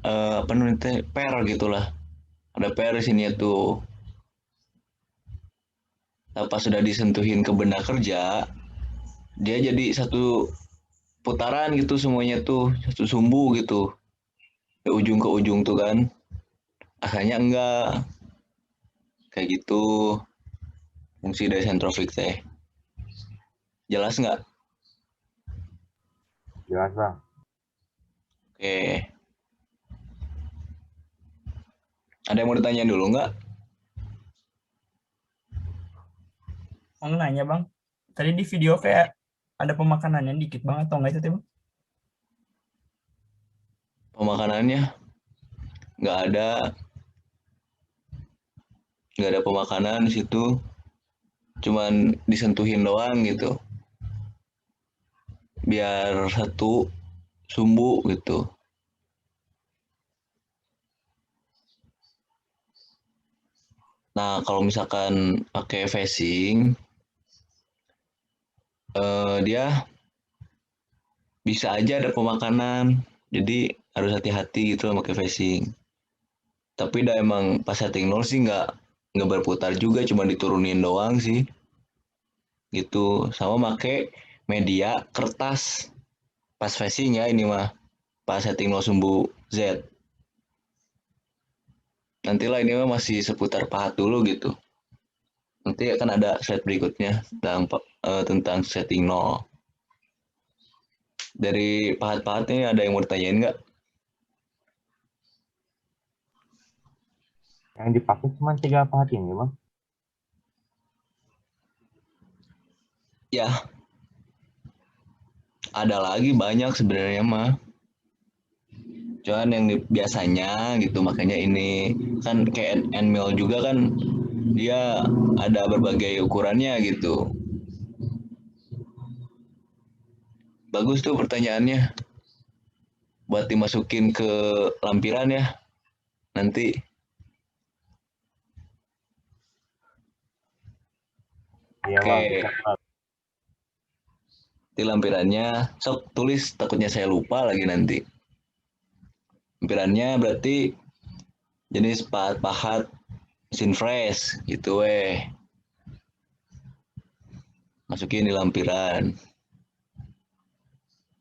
apa namanya teh, per gitulah. Ada per di sini tuh. Nah, pas sudah disentuhin ke benda kerja, dia jadi satu putaran gitu semuanya tuh, satu sumbu gitu. Dari ujung ke ujung tuh kan. Asalnya enggak. Kayak gitu fungsi dari sentrofik teh. Jelas nggak? Jelas bang. Oke. Ada yang mau ditanya dulu nggak? Mau nanya bang, tadi di video kayak ada pemakanannya dikit banget atau enggak itu tuh bang? Pemakanannya nggak ada, nggak ada pemakanan di situ. Cuman disentuhin doang gitu. Biar satu sumbu gitu. Nah, kalau misalkan pakai facing, dia bisa aja ada pemakanan. Jadi harus hati-hati gitu pakai facing. Tapi udah emang pas setting nol sih nggak berputar juga, cuma diturunin doang sih. Gitu. Sama make media kertas pas facing ya ini mah. Pas setting nol sumbu Z. Nantilah ini mah masih seputar pahat dulu gitu. Nanti akan ada slide berikutnya tentang setting nol. Dari pahat-pahat ini ada yang mau ditanyain nggak? Yang dipakai cuma 3 pahat ini bang. Ya, ada lagi banyak sebenarnya mah. Cuman yang biasanya gitu makanya ini kan kayak end mill juga kan dia ada berbagai ukurannya gitu. Bagus tuh pertanyaannya buat dimasukin ke lampiran ya nanti. Iya bang, Oke, siap bang. di lampirannya sok tulis takutnya saya lupa lagi nanti. Lampirannya berarti jenis pahat mesin fresh gitu masukin di lampiran.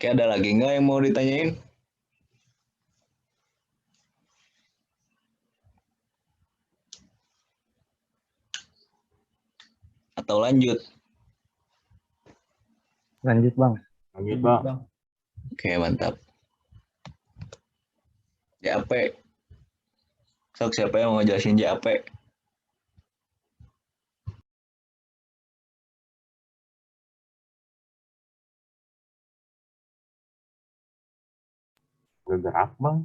Oke, ada lagi nggak yang mau ditanyain atau lanjut? Lanjut bang. Lanjut bang. Bang, Oke, mantap. JAP, sok siapa yang mau jelasin JAP? Bergerak bang.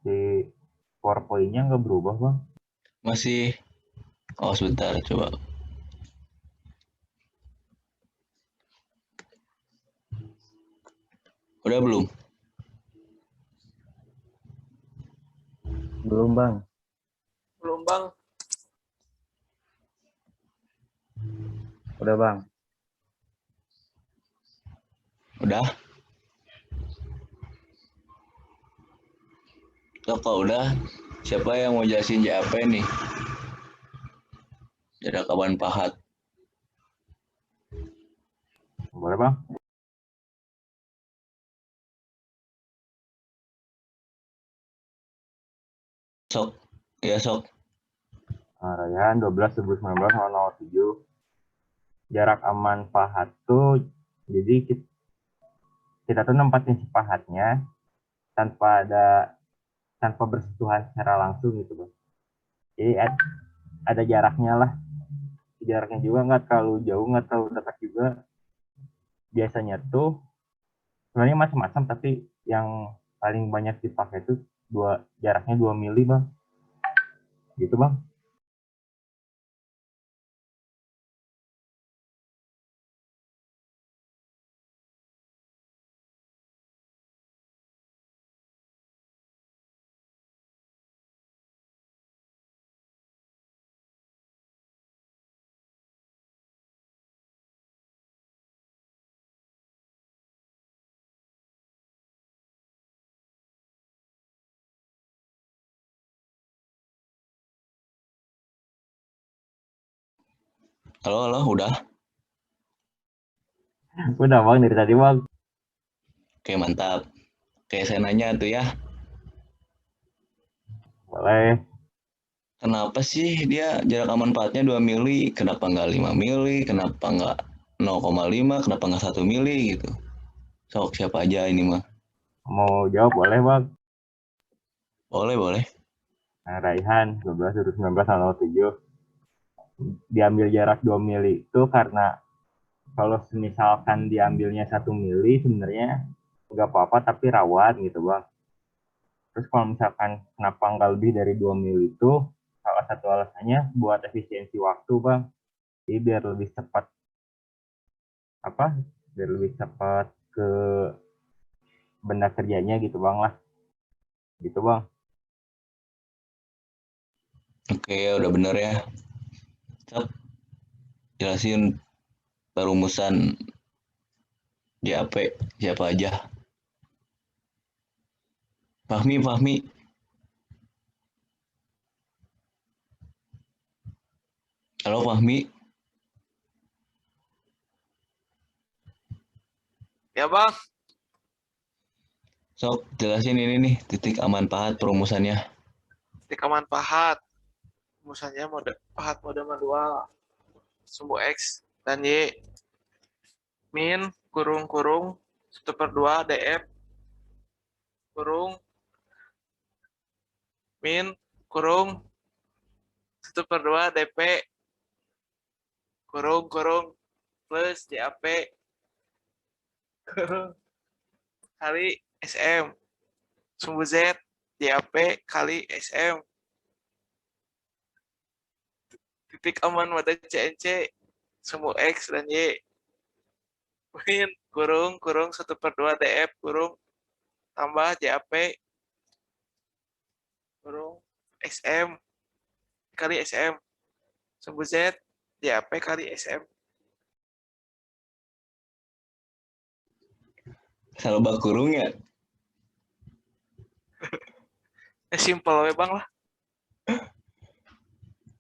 Si PowerPoint-nya nggak berubah bang. Masih, oh sebentar coba. Udah belum? Belum bang. belum bang. Udah bang. Udah? So, kalau udah, siapa yang mau jelasin JAP nih? Jadakaban pahat. Boleh bang? Sok, ya sok. Rayaan 12/19/007. Jarak aman pahat tuh, jadi kita tuh nempatin si pahatnya tanpa tanpa bersentuhan secara langsung gitu bang. Jadi ada jaraknya lah. Jaraknya juga nggak terlalu jauh, nggak terlalu dekat juga. Biasanya tuh sebenarnya macam-macam, tapi yang paling banyak dipakai tuh jaraknya 2 mili bang. Gitu bang. Halo, udah? Udah bang dari tadi bang. Oke, mantap. Oke, saya nanya tuh ya. Boleh. Kenapa sih dia jarak aman pahatnya 2 mili? Kenapa nggak 5 mili? Kenapa nggak 0,5? Kenapa nggak 1 mili gitu? Sok siapa aja ini mah? Mau jawab boleh bang. Boleh, boleh. Nah, Raihan 12/19/07 diambil jarak 2 mili itu karena kalau misalkan diambilnya 1 mili sebenarnya nggak apa-apa tapi rawan gitu bang. Terus kalau misalkan kenapa nggak lebih dari 2 mili itu salah satu alasannya buat efisiensi waktu bang. Jadi biar lebih cepat apa? Biar lebih cepat ke benda kerjanya gitu bang lah. Gitu bang. Oke, ya udah bener ya. Sok jelasin perumusan JAP siapa aja. Fahmi, Fahmi. Halo Fahmi. Ya bang, Sok jelasin ini nih titik aman pahat perumusannya. titik aman pahat. Misalnya pahat mode manual. Sumbu X dan Y. Min kurung-kurung 1/2 DF kurung min kurung 1/2 DP kurung plus JAP kurung kali SM. Sumbu Z JAP kali SM. Titik aman mode CNC sumbu X dan Y. Min kurung 1/2 DF kurung tambah JAP kurung SM kali SM. Sumbu Z JAP kali SM. Salba kurung ya. Simple we bang lah.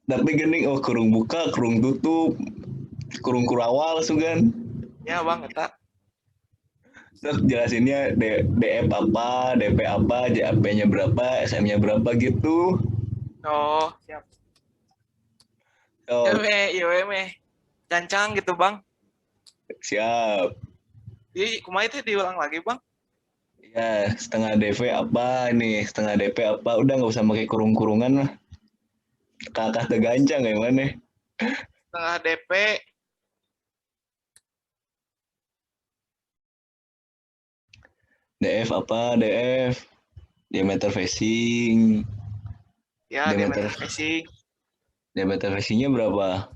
Tapi gening oh kurung buka, kurung tutup, kurung kurawal sugan. Ya bang, eta. Sok jelasinnya DF apa, DP apa, JAP-nya berapa, SM-nya berapa gitu. Oh, siap. Oh, Iya meh. Cancang gitu bang. siap. Jadi kumaha itu diulang lagi bang. Ya, setengah DV apa nih, setengah DP apa, udah nggak usah pakai kurung-kurungan lah. Kakak tegancang kayak mana? Setengah DP. DF apa, DF, diameter facing, Ya diameter diameter facing. diameter facingnya berapa?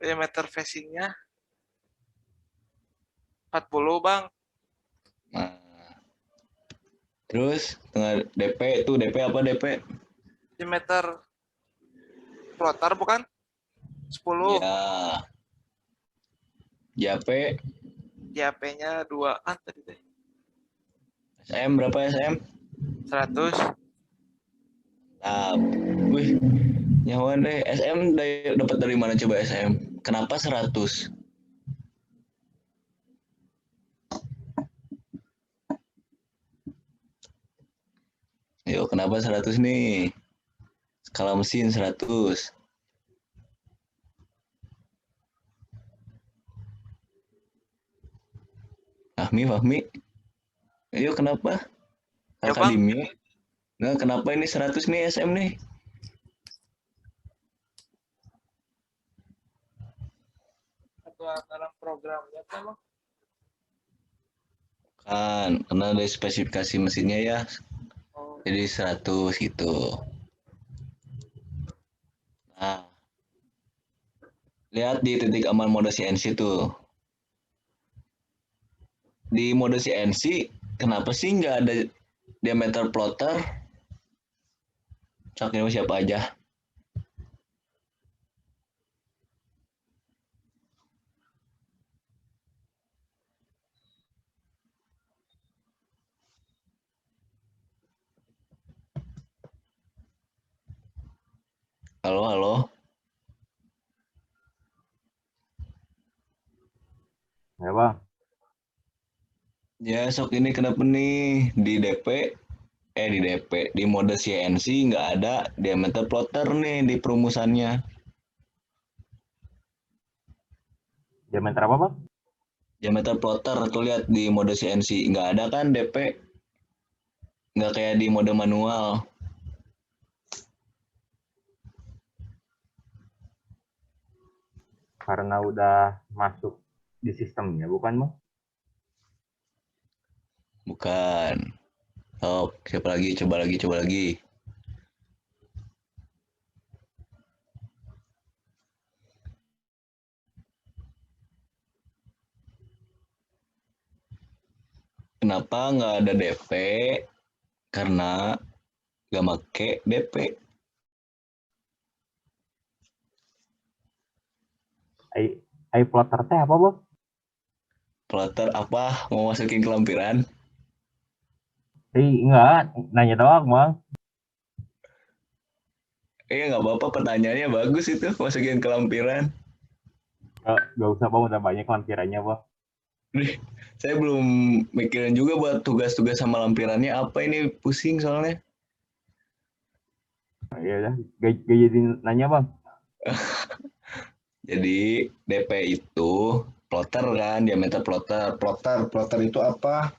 Diameter facingnya 40 bang. Nah, terus setengah DP itu DP apa DP? Diameter plotter bukan? 10. Ya, JAP, JAP-nya 2 kan tadi teh. SM berapa SM? 100. Nah, wih, nyawan deh. SM dapat dari mana coba SM? Kenapa 100? Yuk, kenapa 100 nih? Skala mesin 100. Fahmi, Fahmi. Ayo kenapa? Ya Kakak bang. Dimi. Nah, kenapa ini 100 nih SM nih? Atau dalam programnya kan bang. Kan, karena dari spesifikasi mesinnya ya. Oh, Jadi 100 gitu. Nah, lihat di titik aman mode CNC tuh. Di mode CNC, kenapa sih nggak ada diameter plotter? Cak ini siapa aja? Halo, halo. Ya bang, Ya, sok ini kenapa nih di DP, di DP, di mode CNC nggak ada diameter plotter nih di perumusannya. diameter apa bang? Diameter plotter tuh lihat di mode CNC nggak ada kan DP, nggak kayak di mode manual. Karena udah masuk di sistemnya, bukan bang? Bukan. Sok, siapa lagi? Coba lagi, coba lagi. Kenapa nggak ada DP? Karena nggak make DP. Ai plotter teh apa bang? Plotter apa? Mau masukin ke lampiran? Enggak, nanya doang bang. Nggak apa-apa, pertanyaannya bagus itu, masukin ke lampiran. Gak usah bang, udah banyak lampirannya bang. Nih, saya belum mikirin juga buat tugas-tugas sama lampirannya apa ini, pusing soalnya. Ya udah, gak jadi nanya bang. Jadi DP itu plotter kan, diameter plotter. Plotter itu apa?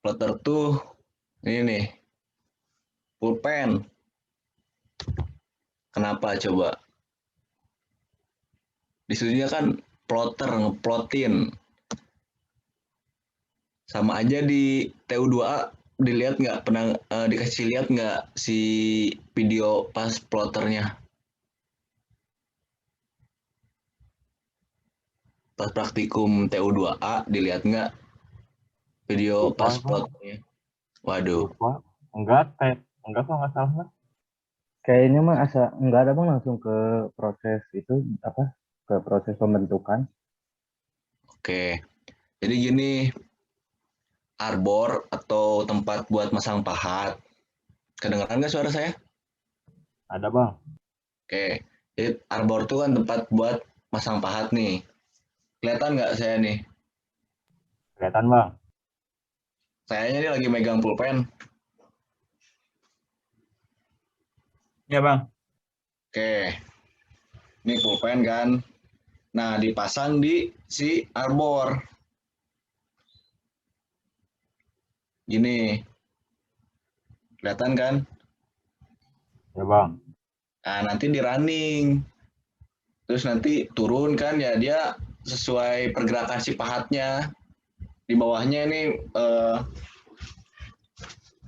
Plotter tuh ini nih, pulpen. Kenapa coba? Disuruhnya kan plotter, ngeplotin. Sama aja di TU2A dilihat nggak, pernah dikasih lihat nggak si video pas plotternya, pas praktikum TU2A dilihat nggak video Lupa pas bang, plotternya? Waduh, lupa. Enggak kok nggak salah bang. Kayaknya mah asa nggak ada bang langsung ke proses itu apa ke proses pembentukan. oke. Jadi gini, arbor atau tempat buat masang pahat. Kedengaran nggak suara saya? Ada bang. Oke, jadi arbor tuh kan tempat buat masang pahat nih. Kelihatan nggak saya nih? Kelihatan bang. Sayanya ini lagi megang pulpen. Ya bang. Oke, ini pulpen kan. Nah, dipasang di si arbor. Gini, kelihatan kan? Ya bang. Nah, nanti di running. Terus nanti turun kan ya, dia sesuai pergerakan si pahatnya. Di bawahnya ini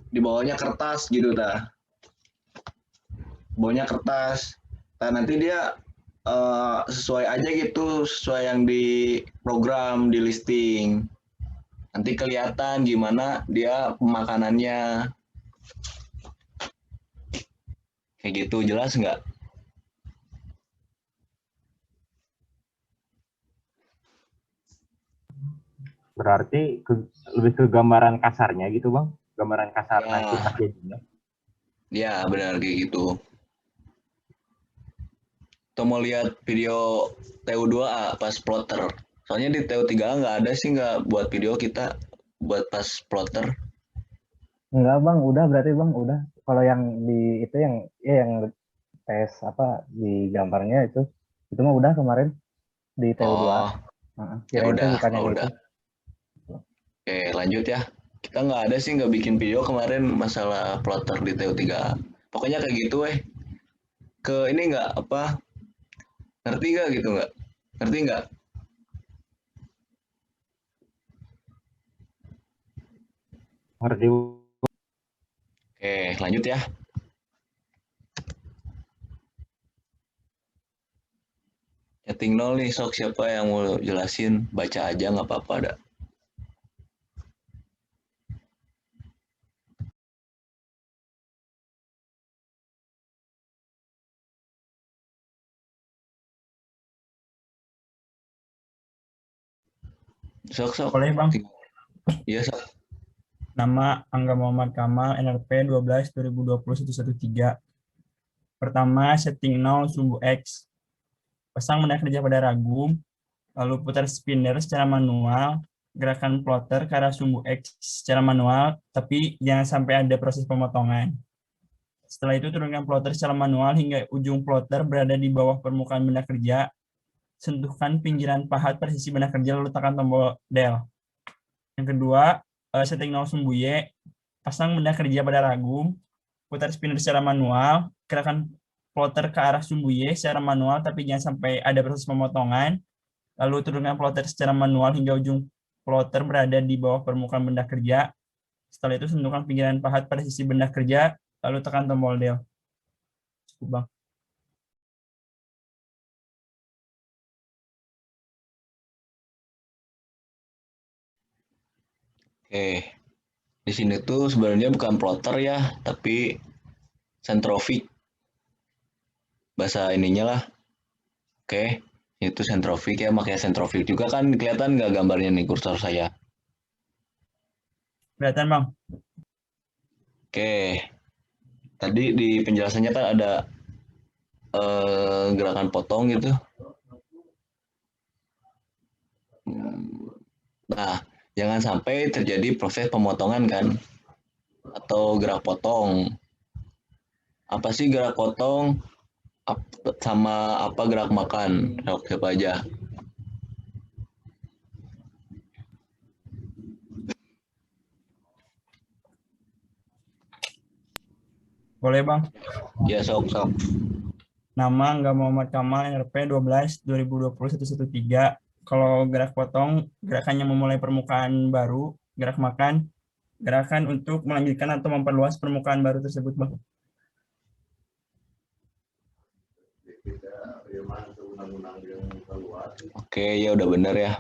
di bawahnya kertas gitu dah. Bawahnya kertas. Nah, nanti dia sesuai aja gitu, sesuai yang di program, di listing. Nanti kelihatan gimana dia pemakanannya. Kayak gitu, jelas nggak? Berarti lebih ke gambaran kasarnya gitu bang. Gambaran kasar nanti pas Ya, jadinya. ya benar kayak gitu. Atau mau lihat video TU2A pas plotter. Soalnya di TU3A nggak ada sih, nggak buat video kita buat pas plotter. Enggak bang, udah berarti bang udah. Kalau yang di itu yang ya yang tes apa di gambarnya itu mah udah kemarin di TU2. Oh, Heeh, ya kirain teh udah, bukan yang kalau itu. udah. Oke, lanjut ya. Kita nggak ada sih, nggak bikin video kemarin masalah plotter di TU3A. Pokoknya kayak gitu Ke ini nggak apa, ngerti nggak gitu nggak? Ngerti nggak? Ngerti Oke, lanjut ya. Chatting nol nih, sok siapa yang mau jelasin, baca aja nggak apa-apa ada. Sok sok. Boleh bang. Iya sok. Nama Angga Muhammad Kamal, NRP 12 2020 113. Pertama, setting 0 sumbu X. Pasang benda kerja pada ragum, lalu putar spinner secara manual, gerakan plotter ke arah sumbu X secara manual, tapi jangan sampai ada proses pemotongan. Setelah itu turunkan plotter secara manual hingga ujung plotter berada di bawah permukaan benda kerja. Sentuhkan pinggiran pahat pada sisi benda kerja lalu tekan tombol del. Yang kedua, setting 0 sumbu Y, pasang benda kerja pada ragum, putar spinner secara manual, gerakan plotter ke arah sumbu Y secara manual tapi jangan sampai ada proses pemotongan. Lalu turunkan plotter secara manual hingga ujung plotter berada di bawah permukaan benda kerja. Setelah itu sentuhkan pinggiran pahat pada sisi benda kerja, lalu tekan tombol del. Cukup, Bang. Oke. Di sini tuh sebenarnya bukan plotter ya, tapi sentrofik. Bahasa ininya lah. Oke. Itu sentrofik ya, makanya sentrofik juga kan kelihatan nggak gambarnya nih kursor saya. Kelihatan, Bang? Oke. Tadi di penjelasannya kan ada gerakan potong gitu. Nah, jangan sampai terjadi proses pemotongan kan, atau gerak potong. Apa sih gerak potong? Sama apa gerak makan? Siapa aja? Boleh, Bang. Ya sok. Nama Angga Muhammad Kamal, NRP 12 2020 113. Kalau gerak potong, gerakannya memulai permukaan baru, gerak makan, gerakan untuk melanjutkan atau memperluas permukaan baru tersebut, Bang. Oke, ya udah bener ya.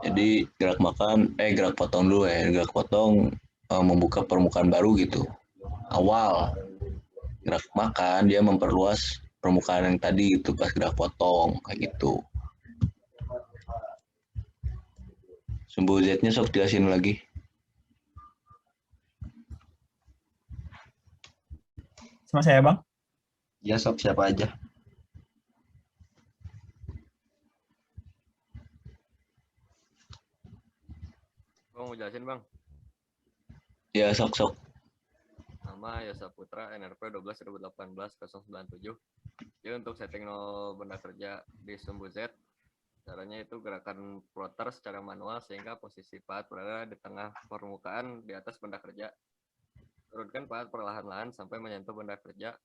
Jadi gerak potong dulu ya. Gerak potong membuka permukaan baru gitu. Awal gerak makan dia memperluas permukaan yang tadi itu pas gerak potong kayak gitu. Sumbu Z-nya sok jelasin lagi. Sama saya, Bang. Ya sok siapa aja. Bang mau jelasin, Bang. Ya sok. Nama Yosa Putra, NRP 12 2018 097. Jadi untuk setting 0 benda kerja di sumbu Z, caranya itu gerakan plotter secara manual sehingga posisi pahat berada di tengah permukaan di atas benda kerja. Turunkan pahat perlahan-lahan sampai menyentuh benda kerja.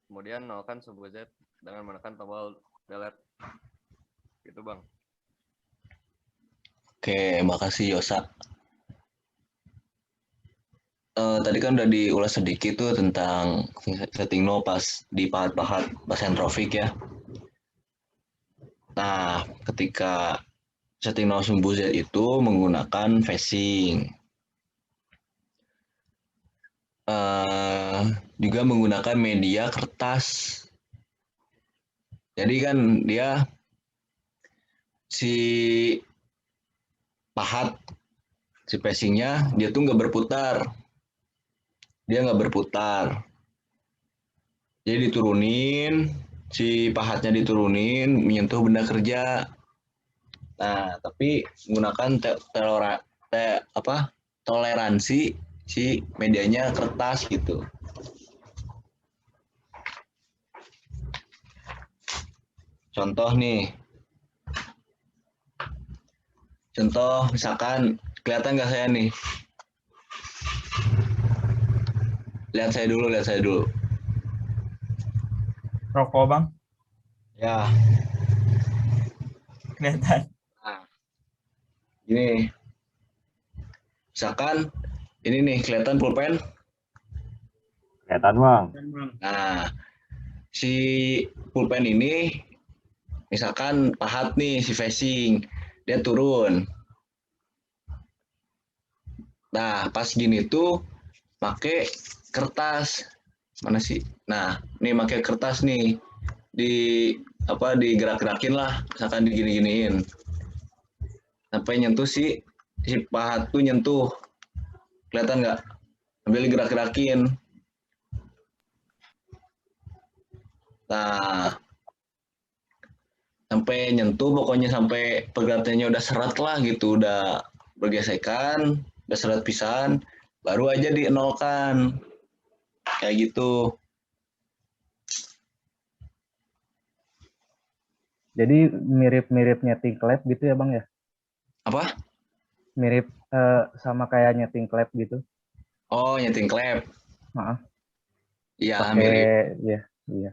Kemudian nolkan sumbu Z dengan menekan tombol delete. Gitu, Bang. Oke, makasih Yosa. Tadi kan udah diulas sedikit tuh tentang setting no pas di pahat-pahat pas sentrofik ya. Nah, ketika setting no sumbu Z itu menggunakan facing. Juga menggunakan media kertas. Jadi kan dia si pahat, si facingnya dia tuh nggak berputar. Jadi diturunin, si pahatnya diturunin, menyentuh benda kerja. Nah, tapi menggunakan toleransi si medianya kertas gitu. Contoh misalkan kelihatan nggak saya nih? Lihat saya dulu. Rokok, Bang. Ya. Kelihatan. Nah, gini. Misalkan ini nih kelihatan pulpen. Kelihatan, Bang. Nah, si pulpen ini misalkan pahat nih si facing, dia turun. Nah, pas gini tuh pakai kertas. Mana sih? Nah, nih pakai kertas nih. Digerak-gerakin lah, misalkan digini-giniin. Sampai nyentuh si pahat tuh nyentuh. Kelihatan nggak? Sambil digerak-gerakin. Nah, sampai nyentuh pokoknya sampai pergerakannya udah seret lah gitu, udah bergesekan, udah seret pisan, baru aja dienolkan. Kayak gitu. Jadi mirip-mirip nyeting klep gitu ya Bang ya? Apa? Mirip sama kayak nyeting klep gitu. Oh, nyeting klep. Maaf, Iya, pakai mirip. ya, iya.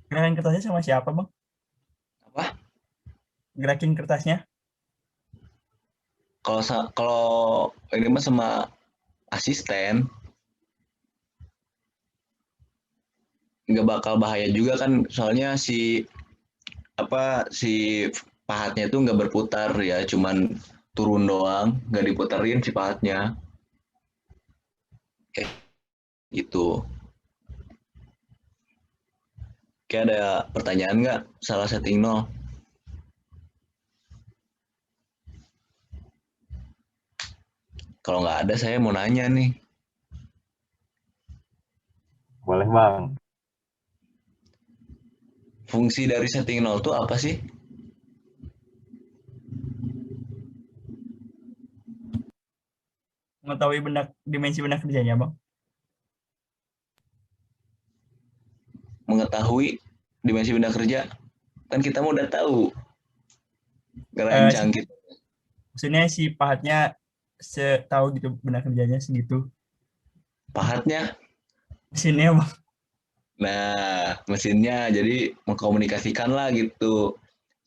Gerakin kertasnya sama siapa, Bang? Apa? Gerakin kertasnya? Kalau ini mah sama asisten, nggak bakal bahaya juga kan, soalnya si pahatnya itu nggak berputar ya, cuman turun doang, nggak diputerin si pahatnya. Kayak gitu. Kayak ada pertanyaan nggak? Salah setting nol. Kalau nggak ada, saya mau nanya nih. Boleh Bang. Fungsi dari setting nol itu apa sih? Mengetahui dimensi benda kerjanya, Bang? Mengetahui dimensi benda kerja. Kan kita mau udah tahu. Eh, Ngerancang gitu. Maksudnya si pahatnya tahu gitu benda kerjanya segitu. Pahatnya. Mesinnya, Bang. Nah, mesinnya jadi mengkomunikasikan lah gitu.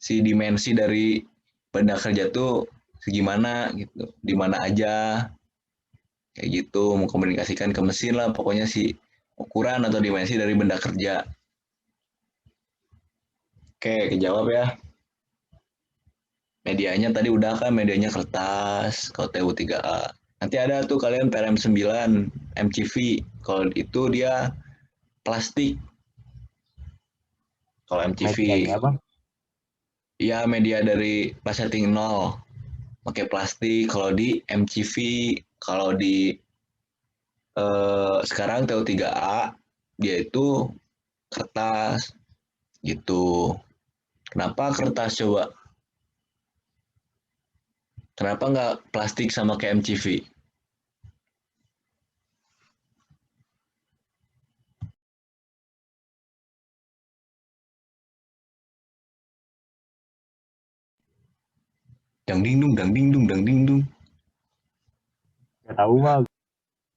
Si dimensi dari benda kerja tuh segimana gitu. Di mana aja. Kayak gitu, mengkomunikasikan ke mesin lah. Pokoknya si ukuran atau dimensi dari benda kerja. Oke, kejawab ya. Medianya tadi udah kan, medianya kertas, kalau TU3A. Nanti ada tuh kalian PRM9, MCV. Kalau itu dia plastik. Kalau MCV, Medianya Bang. ya media dari setting 0. Pakai plastik. Kalau di MCV, kalau di sekarang TU3A, dia itu kertas gitu. Kenapa kertas coba? Kenapa nggak plastik sama kayak MCV? Dang ding dung, dang ding dung, dang ding dung. Gak tahu Bang.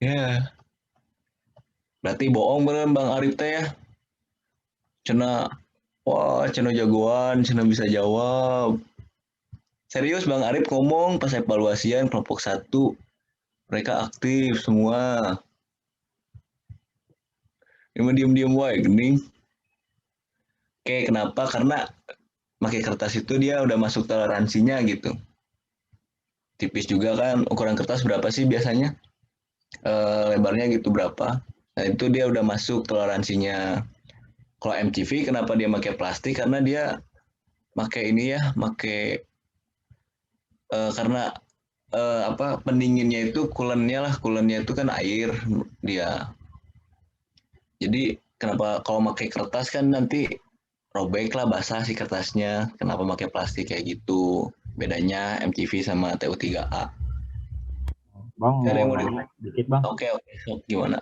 Ya, berarti bohong bener Bang Arif teh ya. Cena, wah cena jagoan, cena bisa jawab. Serius Bang Arif ngomong pas evaluasian kelompok 1, mereka aktif semua. Emang diem-diem wae gening. Oke, kenapa? Karena pakai kertas itu dia udah masuk toleransinya gitu. Tipis juga kan, ukuran kertas berapa sih biasanya? Lebarnya gitu berapa? Nah itu dia udah masuk toleransinya. Kalau MCV kenapa dia pakai plastik? Karena dia pakai ini ya, pakai karena pendinginnya itu kulennya itu kan air dia. Jadi kenapa kalau pakai kertas kan nanti robek lah, basah si kertasnya. Kenapa pakai plastik kayak gitu? Bedanya MCV sama TU3A. Bang Ada mau yang mau di... nanya dikit Bang. Oke, gimana?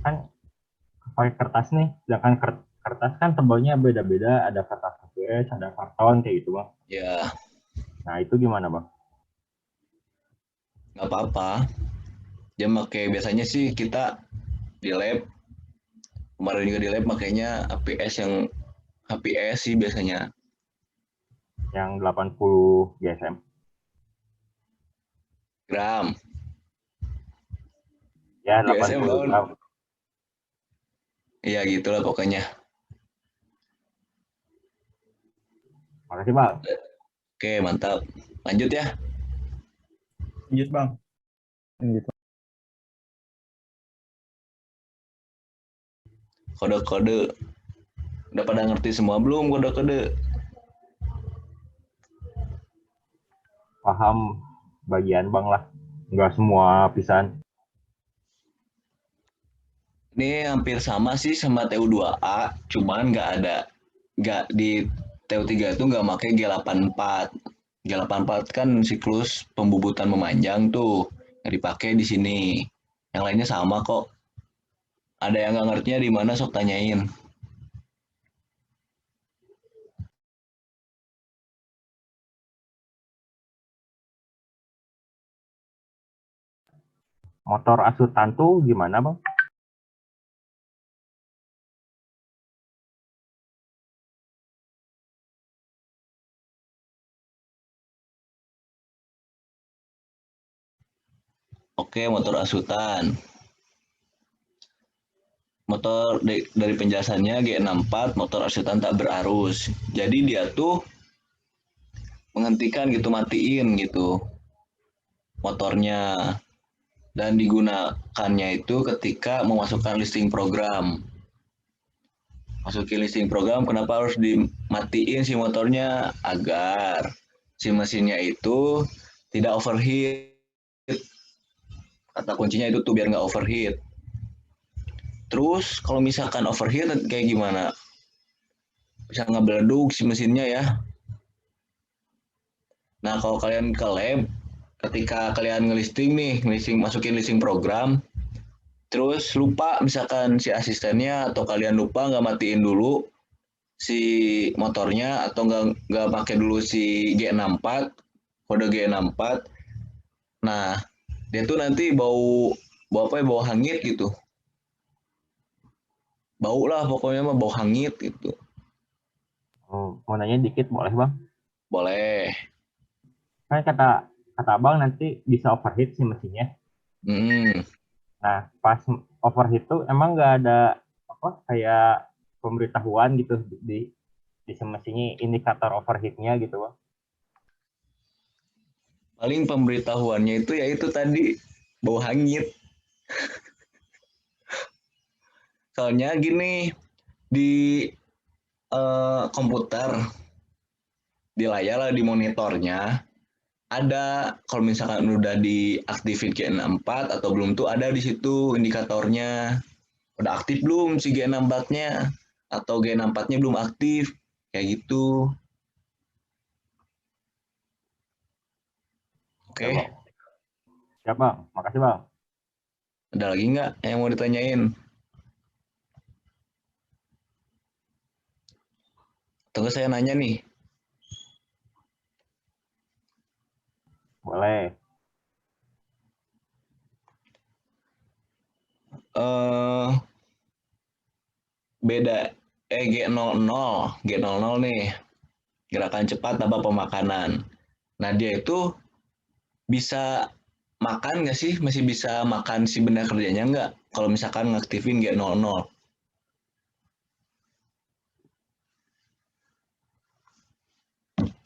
Kan pakai kertas nih, sedangkan kertas kan tebalnya beda-beda, ada kertas HPS, ada karton kayak gitu Bang. Ya, Nah itu gimana Bang? nggak apa-apa. Dia pakai biasanya sih kita di lab, kemarin juga di lab makanya HPS sih biasanya. Yang 80 GSM. Gram. Ya GSM 80 tahun. gram. Iya gitulah pokoknya. Makasih Bang. Oke, mantap. Lanjut ya. Lanjut, Bang. Gitu. Kode-kode. Udah pada ngerti semua belum kode-kode? Paham bagian Bang lah. Nggak semua pisan. Ini hampir sama sih sama TU2A, cuman nggak di TU3 itu nggak pakai G84. G84 kan siklus pembubutan memanjang tuh, nggak dipakai di sini. Yang lainnya sama kok. Ada yang nggak ngertinya di mana sok tanyain. Motor asutan tuh gimana, Bang? Oke, motor asutan. Motor dari penjelasannya G64 motor asutan tak berarus. Jadi dia tuh menghentikan gitu, matiin gitu motornya, dan digunakannya itu ketika memasukkan listing program. Masukin listing program, kenapa harus dimatiin si motornya? Agar si mesinnya itu tidak overheat. Kata kuncinya itu tuh biar nggak overheat. Terus kalau misalkan overheat kayak gimana? Bisa ngebeleduk si mesinnya ya. Nah kalau kalian ke lab, ketika kalian masukin listing program, terus lupa misalkan si asistennya atau kalian lupa nggak matiin dulu si motornya atau nggak pakai dulu si G64, kode G64. Nah dia tuh nanti bau bau apa ya, bau hangit gitu, bau lah pokoknya mah bau hangit gitu. Mau nanya dikit boleh, Bang? Boleh. Kan kata Abang nanti bisa overheat si mesinnya. Nah, pas overheat tuh emang nggak ada apa kayak pemberitahuan gitu di mesinnya indikator overheatnya gitu, Bang. Paling pemberitahuannya itu ya itu tadi, bau hangit. Soalnya gini, di komputer, di layar lah, di monitornya ada, kalau misalkan udah diaktifin G64 atau belum tuh ada di situ indikatornya. Udah aktif belum si G64-nya atau G64-nya belum aktif, kayak gitu. Oke. Ya, Bang. Siap, Bang. Makasih, Bang. Ada lagi nggak yang mau ditanyain? Tunggu saya nanya nih. Boleh. Beda G00 nih, gerakan cepat tanpa pemakanan. Nah dia itu bisa makan nggak sih? Masih bisa makan si benda kerjanya nggak? Kalau misalkan ngaktifin G00.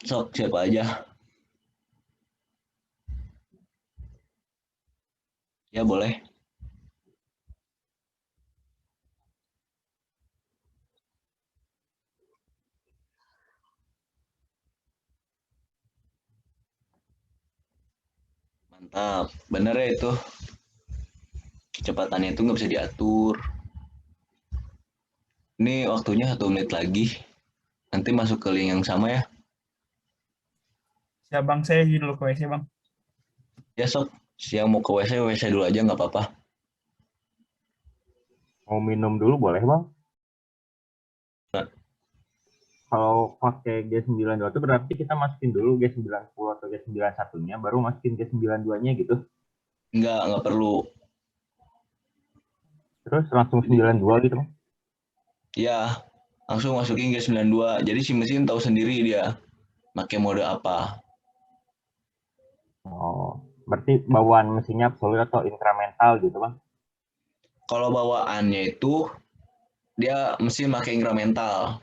Sok siapa aja? Ya boleh. Mantap, bener ya itu. Kecepatannya itu nggak bisa diatur. Ini waktunya 1 menit lagi. Nanti masuk ke link yang sama ya. Siap Bang, saya dulu ke WC Bang. Ya sok, siang mau ke WC dulu aja nggak apa-apa. Mau minum dulu boleh, Bang? Nah. Kalau pakai G92 itu berarti kita masukin dulu G90 atau G91-nya, baru masukin G92-nya gitu. Nggak perlu. Terus langsung 92 gitu, Bang? Ya, langsung masukin G92. Jadi si mesin tahu sendiri dia pakai mode apa. Oh, berarti bawaan mesinnya absolut atau incremental gitu, Bang? Kalau bawaannya itu dia mesin pakai incremental.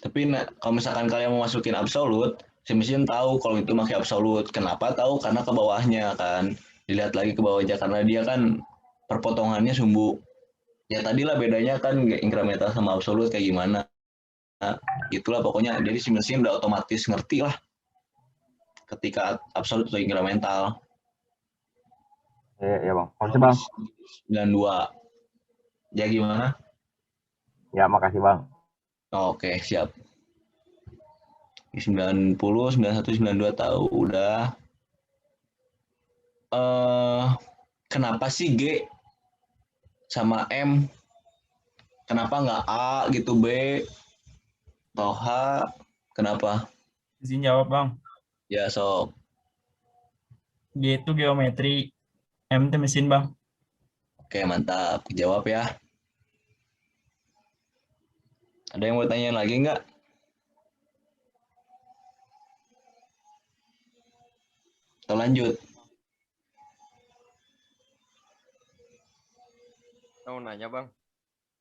Tapi kalau misalkan kalian mau masukin absolut, si mesin tahu kalau itu pakai absolut. Kenapa tahu? Karena ke bawahnya kan. Dilihat lagi ke bawahnya karena dia kan perpotongannya sumbu. Ya tadilah bedanya kan incremental sama absolut kayak gimana. Nah, itulah pokoknya. Jadi si mesin udah otomatis ngerti lah ketika absolut atau incremental. Ya, Bang. Makasih, Bang. 92. Ya gimana? Ya, makasih Bang. Oke, siap. 90, 91, 92 tahu udah. Kenapa sih G sama M? Kenapa nggak A gitu, B atau H? Kenapa? Izin jawab Bang. Ya, sok. G itu geometri, M itu mesin Bang. Oke, mantap. Jawab ya. Ada yang mau tanya lagi nggak? Atau lanjut? Saya mau nanya Bang,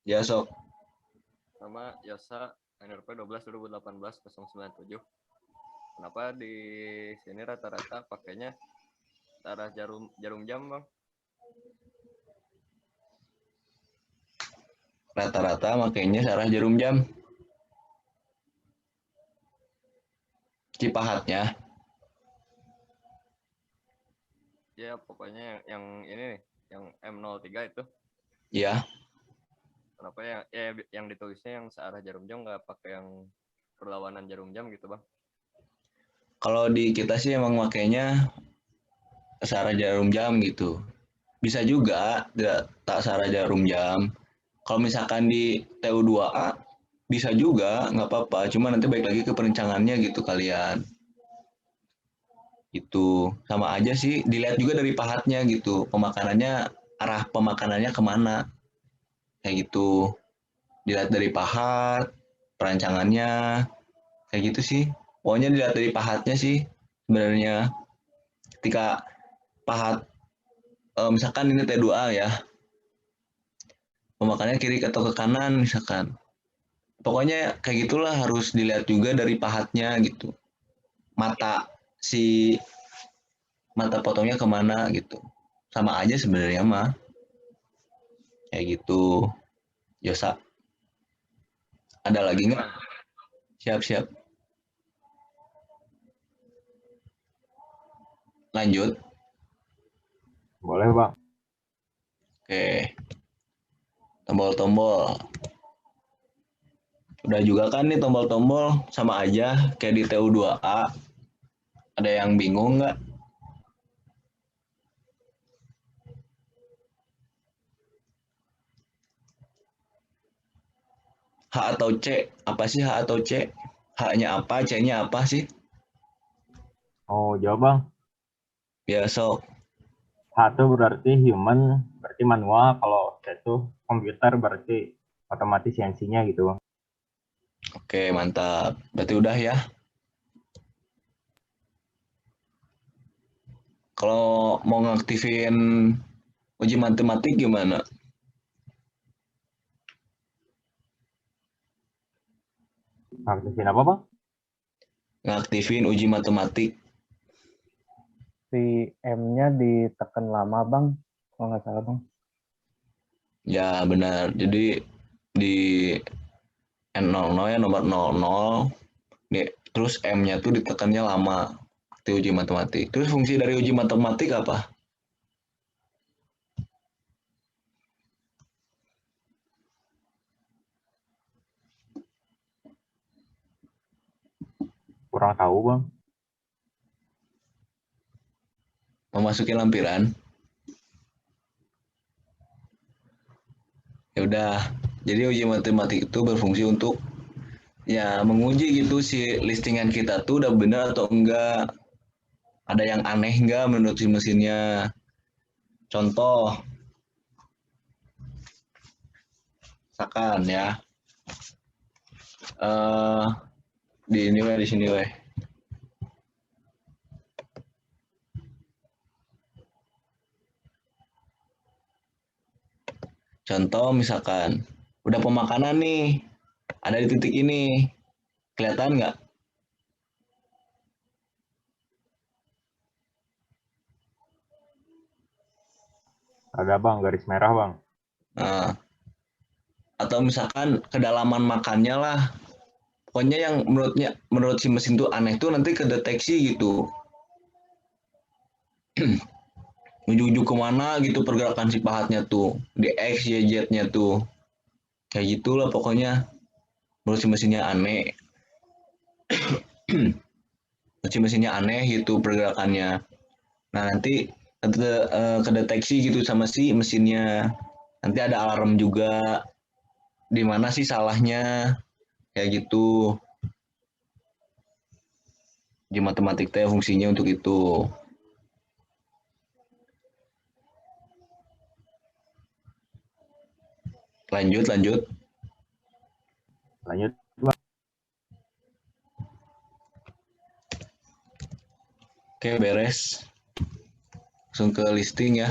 Ya, sok. sama Yosa NRP 12/2018-097. Kenapa di sini rata-rata pakainya arah jarum jam Bang? Rata-rata makainya searah jarum jam. Cipahatnya. Ya pokoknya yang ini nih, yang M03 itu. Ya. Kenapa yang ditulisnya yang searah jarum jam nggak pakai yang berlawanan jarum jam gitu Bang? Kalau di kita sih emang makainya searah jarum jam gitu. Bisa juga tidak tak searah jarum jam. Kalau misalkan di TU2A bisa juga, nggak apa-apa. Cuma nanti balik lagi ke perencangannya gitu kalian. Itu sama aja sih. Dilihat juga dari pahatnya gitu. Pemakanannya, arah pemakanannya kemana. Kayak gitu. Dilihat dari pahat, perancangannya, kayak gitu sih. Pokoknya dilihat dari pahatnya sih sebenarnya. Ketika pahat, misalkan ini T2A ya, pemakannya kiri atau ke kanan misalkan. Pokoknya kayak gitulah, harus dilihat juga dari pahatnya gitu. Si mata potongnya kemana gitu. Sama aja sebenarnya mah. Kayak gitu. Yosa. Ada lagi nggak? Bang, Siap-siap. Lanjut. Boleh Bang. Oke. Tombol-tombol. Udah juga kan nih tombol-tombol, sama aja kayak di TU2A. Ada yang bingung nggak? H atau C? Apa sih H atau C? H-nya apa? C-nya apa sih? Oh, jawab Bang. Ya, sok. H itu berarti human, berarti manual. Kalau C itu komputer, berarti otomatis CNC-nya gitu Bang. Oke, mantap. Berarti udah ya. Kalau mau ngaktifin uji matematik gimana? Aktifin apa Bang? Ngaktifin uji matematik. Si M-nya ditekan lama bang, kalau nggak salah bang. Ya, benar. Jadi di N00 ya, nomor 00. Terus M-nya tuh ditekannya lama di uji matematik. Terus fungsi dari uji matematik apa? Kurang tahu Bang. Memasuki lampiran. Ya udah. Jadi uji matematik itu berfungsi untuk ya menguji gitu si listingan kita tuh udah benar atau enggak. Ada yang aneh enggak menurut si mesinnya. Contoh, misalkan ya. Di sini weh. Contoh misalkan, udah pemakanan nih, ada di titik ini, kelihatan nggak? Ada Bang, garis merah Bang. Nah, atau misalkan kedalaman makannya lah, pokoknya yang menurut si mesin tuh aneh tuh nanti kedeteksi gitu. menuju kemana gitu pergerakan si pahatnya tuh di X, Y, Z-nya tuh. Kayak gitulah pokoknya. Menurut si mesinnya aneh. Mesinnya aneh gitu pergerakannya. Nah nanti kedeteksi gitu sama si mesinnya. Nanti ada alarm juga. Di mana sih salahnya? Kayak gitu. Di matematik teh fungsinya untuk itu. Lanjut. Lanjut. Oke, beres. Langsung ke listing ya.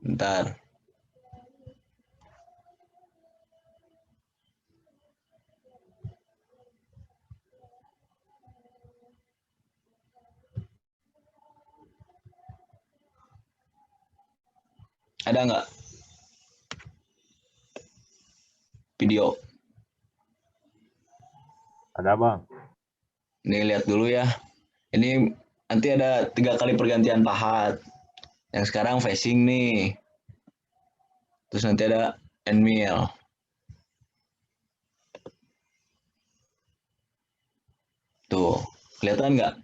Bentar. Ada nggak video? Ada bang. Nih lihat dulu ya. Ini nanti ada 3 kali pergantian pahat. Yang sekarang facing nih. Terus nanti ada end mill. Tuh, kelihatan nggak?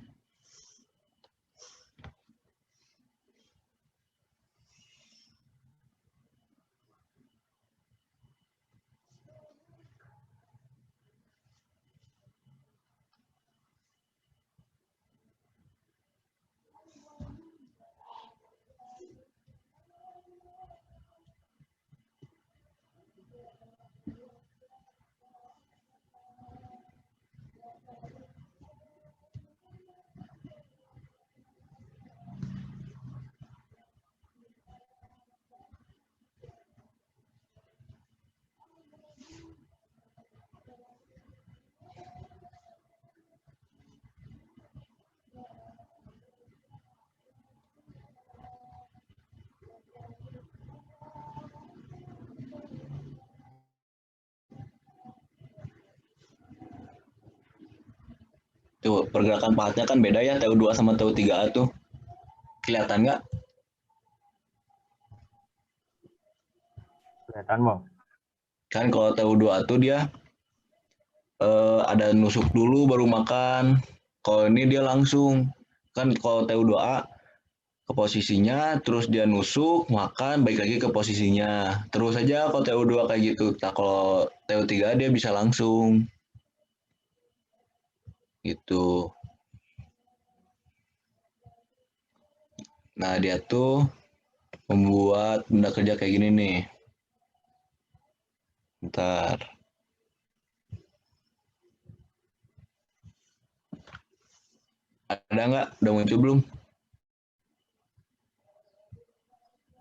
Tuh, pergerakan pahatnya kan beda ya, TU2 sama TU3A tuh. Kelihatan nggak? Kelihatan bang. Kan kalau TU2A tuh dia ada nusuk dulu baru makan. Kalau ini dia langsung. Kan kalau TU2A ke posisinya, terus dia nusuk, makan, balik lagi ke posisinya. Terus aja kalau TU2 kayak gitu. Nah, kalau TU3 dia bisa langsung. Gitu. Nah, dia tuh membuat benda kerja kayak gini nih. Bentar. Ada nggak? Udah muncul belum?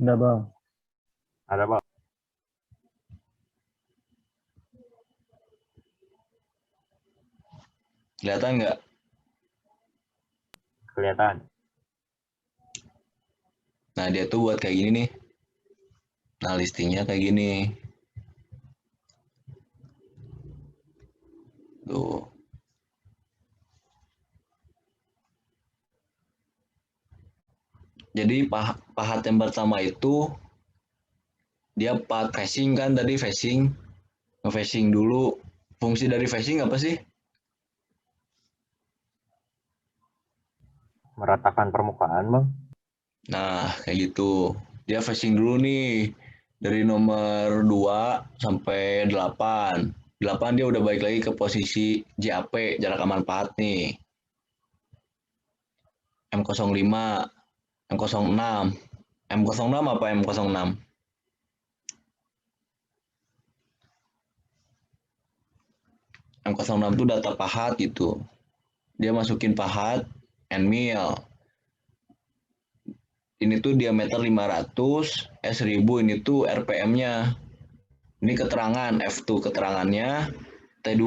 Udah bang. Ada bang. Kelihatan nggak? Kelihatan. Nah, dia tuh buat kayak gini nih. Nah, listingnya kayak gini. Tuh. Jadi pahat yang pertama itu dia pahat facing kan tadi facing. Nge-facing dulu. Fungsi dari facing apa sih? Meratakan permukaan bang. Nah, kayak gitu. Dia facing dulu nih. Dari nomor 2 sampai 8. 8 dia udah balik lagi ke posisi JAP, jarak aman pahat nih. M05, M06. M06 apa M06? M06 itu data pahat gitu. Dia masukin pahat and mill. Ini tuh diameter 500, S1000 ini tuh RPM-nya. Ini keterangan F2 keterangannya T2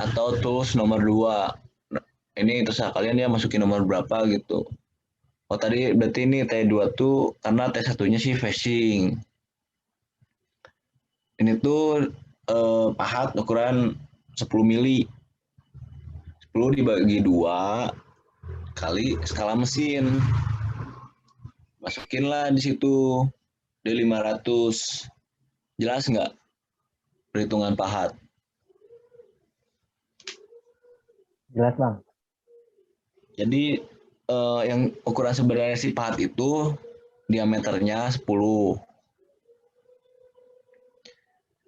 atau tools nomor 2. Ini terserah kalian ya masukin nomor berapa gitu. Oh tadi berarti ini T2 tuh karena T1-nya sih facing. Ini tuh pahat ukuran 10 mili. 10 dibagi 2 kali skala mesin. Masukinlah di situ D500. Jelas nggak perhitungan pahat? Jelas bang. Jadi yang ukuran sebenarnya si pahat itu diameternya 10.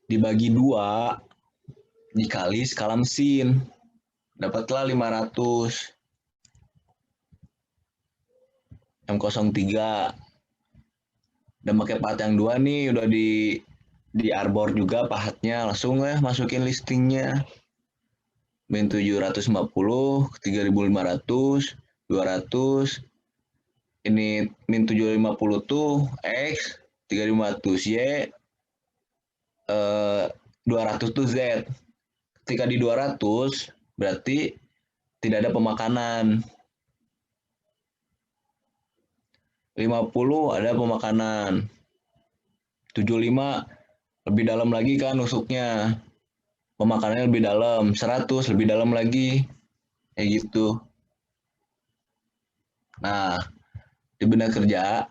Dibagi 2 dikali skala mesin. Dapatlah 500. M03. Dan pakai pahat yang 2 nih udah di arbor juga pahatnya, langsung ya masukin listingnya. Min 750, 3500, 200. Ini min 750 tuh X, 3500 Y, 200 tuh Z. Ketika di 200 berarti tidak ada pemakanan. 50 ada pemakanan. 75 lebih dalam lagi kan nusuknya. Pemakanannya lebih dalam. 100 lebih dalam lagi. Kayak gitu. Nah, di benda kerja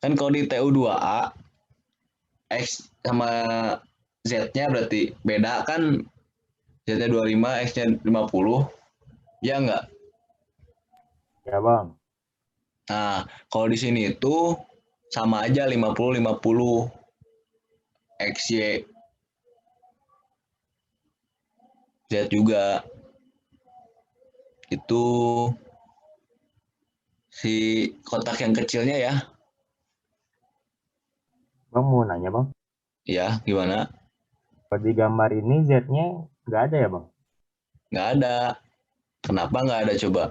kan kalau di TU2A X sama Z-nya berarti beda kan, Z-nya 25, X-nya 50. Ya enggak? Ya bang. Nah, kalau di sini itu sama aja 50-50 XY Z juga. Itu si kotak yang kecilnya ya. Bang mau nanya bang. Ya, gimana? Kalau di gambar ini Z-nya nggak ada ya bang? Nggak ada. Kenapa nggak ada coba?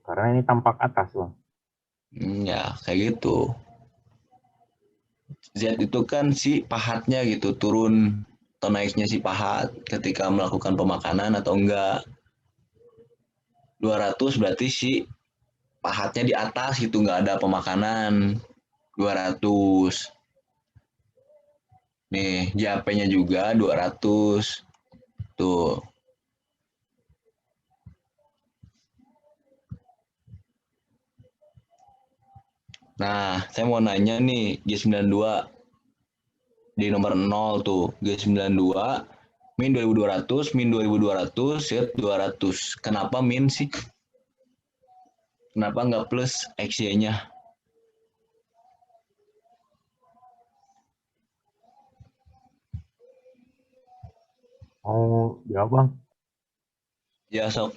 Karena ini tampak atas bang. Ya, kayak gitu. Z itu kan si pahatnya gitu, turun atau naiknya si pahat ketika melakukan pemakanan atau enggak. 200 berarti si pahatnya di atas gitu, nggak ada pemakanan. 200. Nih, JP-nya juga 200. Tuh. Nah, saya mau nanya nih, G92 di nomor 0 tuh. G92 min 2200, min 2200, Z 200. Kenapa min sih? Kenapa nggak plus XY-nya? Mau jawab bang? Ya, sok.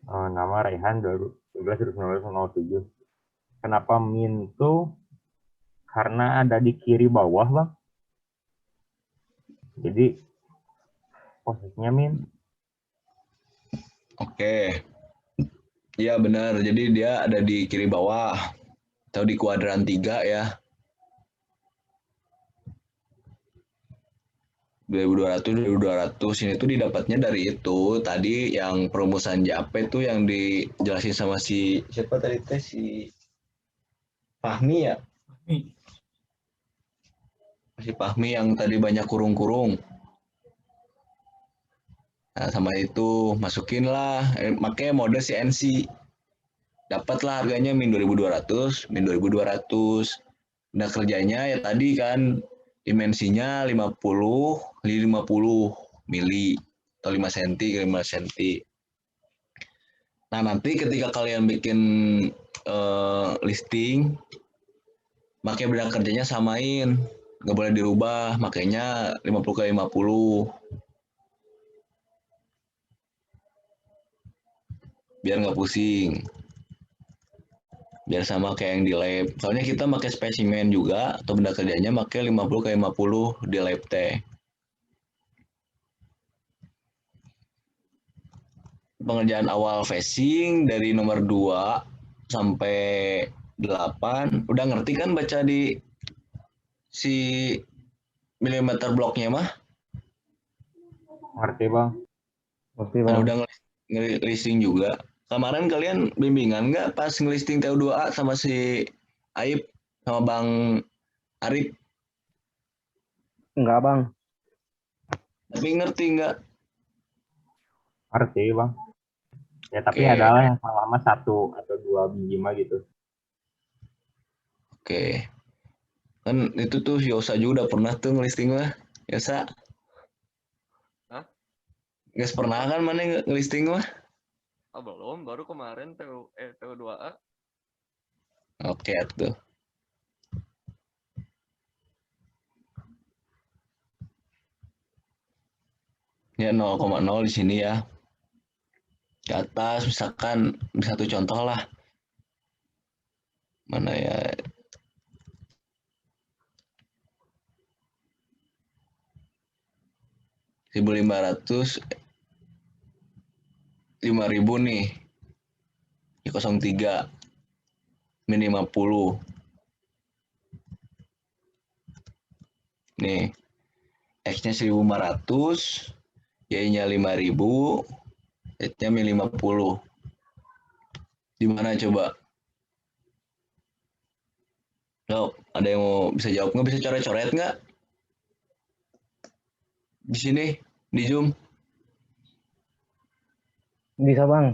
Nama Raihan 12.2019.07. Kenapa min tuh? Karena ada di kiri bawah bang. Jadi posisinya min. Oke. Iya benar. Jadi dia ada di kiri bawah atau di kuadran 3 ya. 2200 ini tuh didapatnya dari itu tadi yang perumusan JAP tuh yang dijelasin sama si siapa tadi teh si Fahmi ya. Si Fahmi yang tadi banyak kurung-kurung. Nah, sama itu masukin lah, makanya mode CNC. Dapatlah harganya min 2200, min 2200. Nah, kerjanya ya tadi kan dimensinya 50 mili atau 5 cm ke 5 cm. Nah, nanti ketika kalian bikin listing, makanya benda kerjanya samain, nggak boleh dirubah, makanya 50 ke 50. Biar nggak pusing. Biar sama kayak yang di lab. Soalnya kita pakai spesimen juga atau benda kerjanya pakai 50 ke 50 di lab teh. Pengerjaan awal facing dari nomor 2 sampai 8. Udah ngerti kan baca di si milimeter bloknya mah? Ngerti bang? Ngerti Kan bang. udah ngelisting juga. Kemarin kalian bimbingan nggak pas ngelisting TU2A sama si Aib sama Bang Arif? Enggak bang. Tapi ngerti nggak? Ngerti bang. Ya tapi Oke. adalah yang salah mah 1 atau 2 biji mah gitu. Oke. Kan itu tuh Yosa juga udah pernah tuh ngelisting mah. Yosa. Hah? Guys pernah kan mana ngelisting mah? Oh belum, baru kemarin TU2A. Oke tuh. Ya 0,0 di sini ya. Di atas misalkan satu contoh lah. Mana ya? $1.500 5.000 nih. Di 03 min 50. Nih. X-nya 1.500, Y-nya 5.000, Z-nya min 50. Gimana coba? Jawab. Ada yang mau bisa jawab nggak? Bisa coret-coret nggak? Di sini, di Zoom. Bisa bang.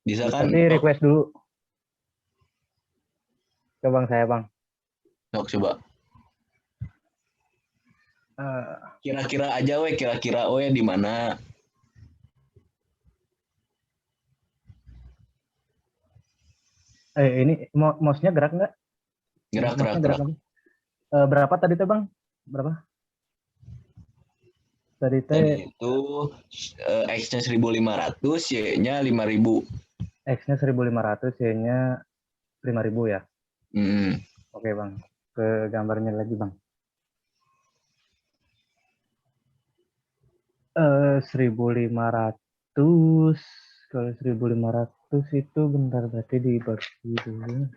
Bisa kan? Tapi request dulu. Ke bang saya bang. Sok coba. Kira-kira aja we, kira-kira we di mana? Ini mouse-nya gerak nggak? Gerak. nggak? Berapa tadi teh bang? Berapa? Tadi teh Tadi itu X-nya 1.500, Y-nya 5.000. X-nya 1.500, Y-nya 5.000 ya. Hmm. Oke bang. Ke gambarnya lagi bang. 1.500. Kalau 1.500 itu bentar berarti dibagi dulu.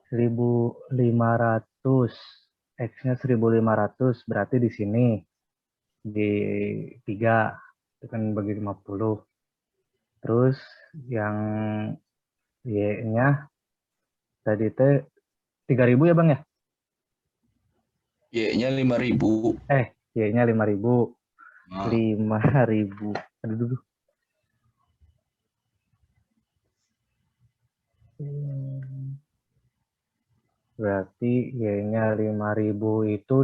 $1.500, X-nya 1.500 berarti di sini di 3 itu kan bagi 50. Terus yang Y-nya tadi teh 3.000 ya bang ya? Y-nya 5.000. Y-nya 5.000. Nah. 5.000. Aduh dulu. Berarti Y-nya 5.000 itu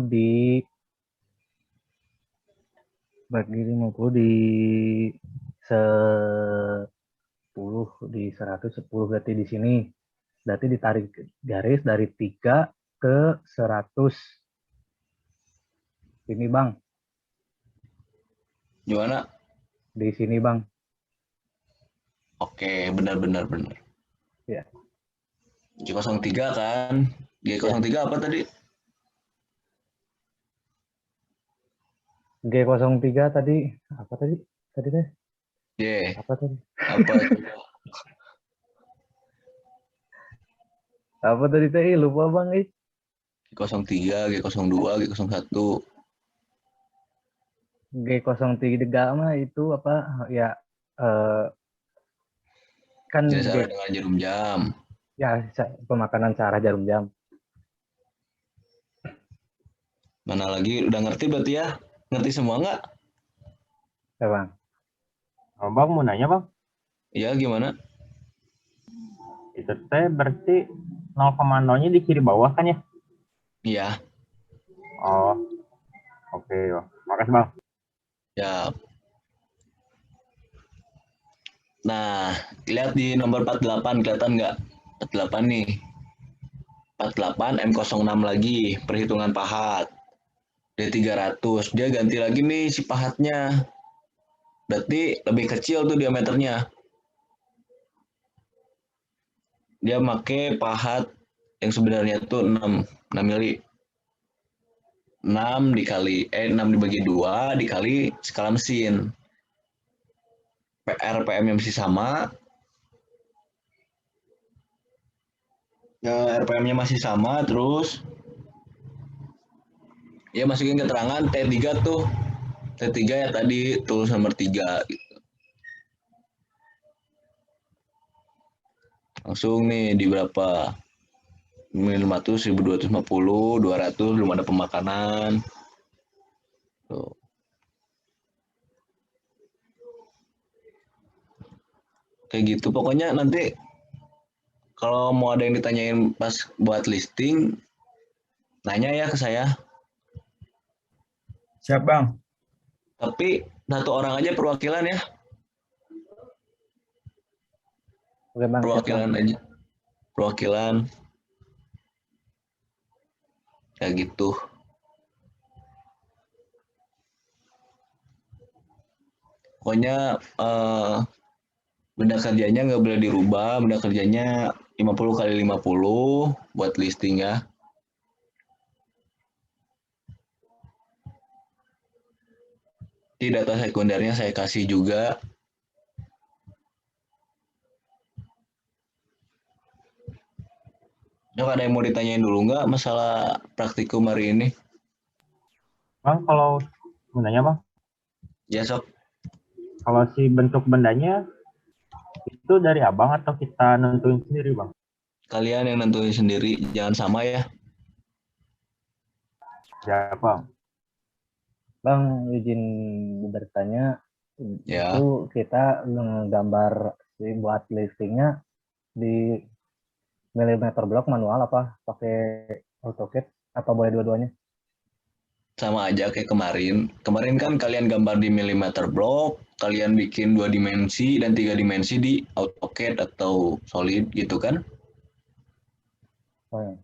bagi 50 di 10 di 110 berarti di sini. Berarti ditarik garis dari 3 ke 100. Ini bang. Gimana? Di sini bang. Oke, benar. Ya. G03 kan? G03 apa tadi? G03 tadi apa tadi? Tadi teh? Y. Apa tadi? Apa coba? Apa tadi teh? Lupa bang. G03, G02, G01. G03 mah itu apa? Ya kan Jenis sama dengan jarum jam. ya pemakanan searah jarum jam. Mana lagi? Udah ngerti berarti ya? Ngerti semua nggak? Ya bang. Bang mau nanya bang. Iya gimana? Itu teh berarti 0,0-nya di kiri bawah kan ya? Iya. Oh. Oke bang. Makasih bang. Ya. Nah, lihat di nomor 48 kelihatan nggak? 48 nih. 48 M06 lagi perhitungan pahat. D300. Dia ganti lagi nih si pahatnya. Berarti lebih kecil tuh diameternya. Dia make pahat yang sebenarnya tuh 6 mili. 6 dibagi 2 dikali skala mesin. RPM-nya masih sama. RPM-nya masih sama, terus ya masukin keterangan T3 tuh. T3 ya tadi tulis nomor 3 gitu. Langsung nih di berapa? 1500, 1250, 200 belum ada pemakanan. Tuh. Kayak gitu pokoknya nanti kalau mau ada yang ditanyain pas buat listing, nanya ya ke saya. Siap Bang. Tapi satu orang aja perwakilan ya, Oke bang, siap bang. perwakilan aja, perwakilan kayak gitu. Pokoknya benda kerjanya nggak boleh dirubah, benda kerjanya 50 kali 50 buat listing ya. Di data sekundernya saya kasih juga. Ya, ada yang mau ditanyain dulu nggak masalah praktikum hari ini? Bang, kalau sebenarnya bang, Ya sok, kalau si bentuk bendanya itu dari abang atau kita nentuin sendiri bang? kalian yang nentuin sendiri, jangan sama ya. Ya bang. Bang, izin bertanya, Ya, itu kita menggambar buat listingnya di milimeter block manual apa pakai AutoCAD atau boleh dua-duanya? sama aja kayak kemarin. Kemarin kan kalian gambar di millimeter block, kalian bikin 2 dimensi dan 3 dimensi di AutoCAD atau Solid gitu kan? Oh, ya.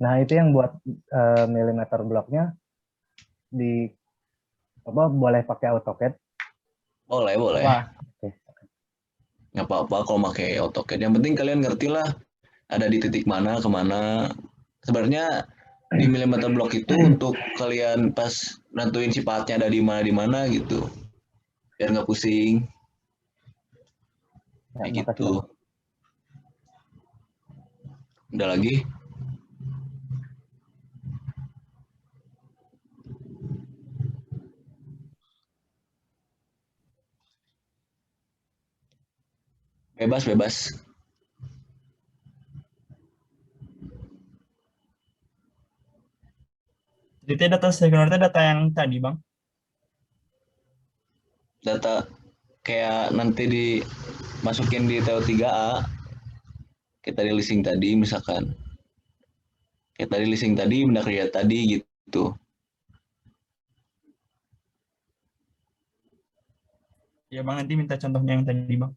Nah, itu yang buat milimeter blocknya di apa boleh pakai AutoCAD Boleh, boleh. apa? Oke. Nggak apa-apa kalau pakai AutoCAD. Yang penting kalian ngerti lah ada di titik mana kemana. Sebenarnya di millimeter block itu untuk kalian pas nentuin si partnya ada di mana gitu. Biar nggak pusing. Ya, Kayak makasih gitu. bang. Udah lagi? Bebas, bebas. Jadi data sekunder itu data yang tadi Bang. Data kayak nanti dimasukin di TO3A, kayak tadi listing tadi misalkan. Kayak tadi listing tadi, benda kerja tadi gitu. Ya Bang, nanti minta contohnya yang tadi Bang.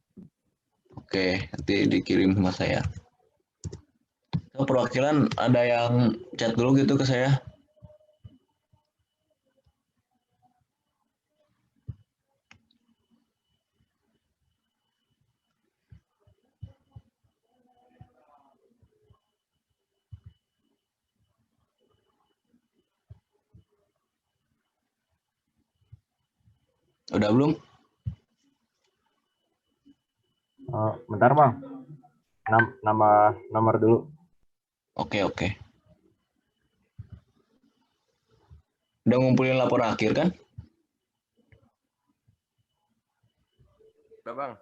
Oke, nanti dikirim sama saya. So, perwakilan ada yang chat dulu gitu ke saya. Udah belum? Bentar bang, nama nomor dulu. Oke, oke. Udah ngumpulin laporan akhir kan? Udah bang.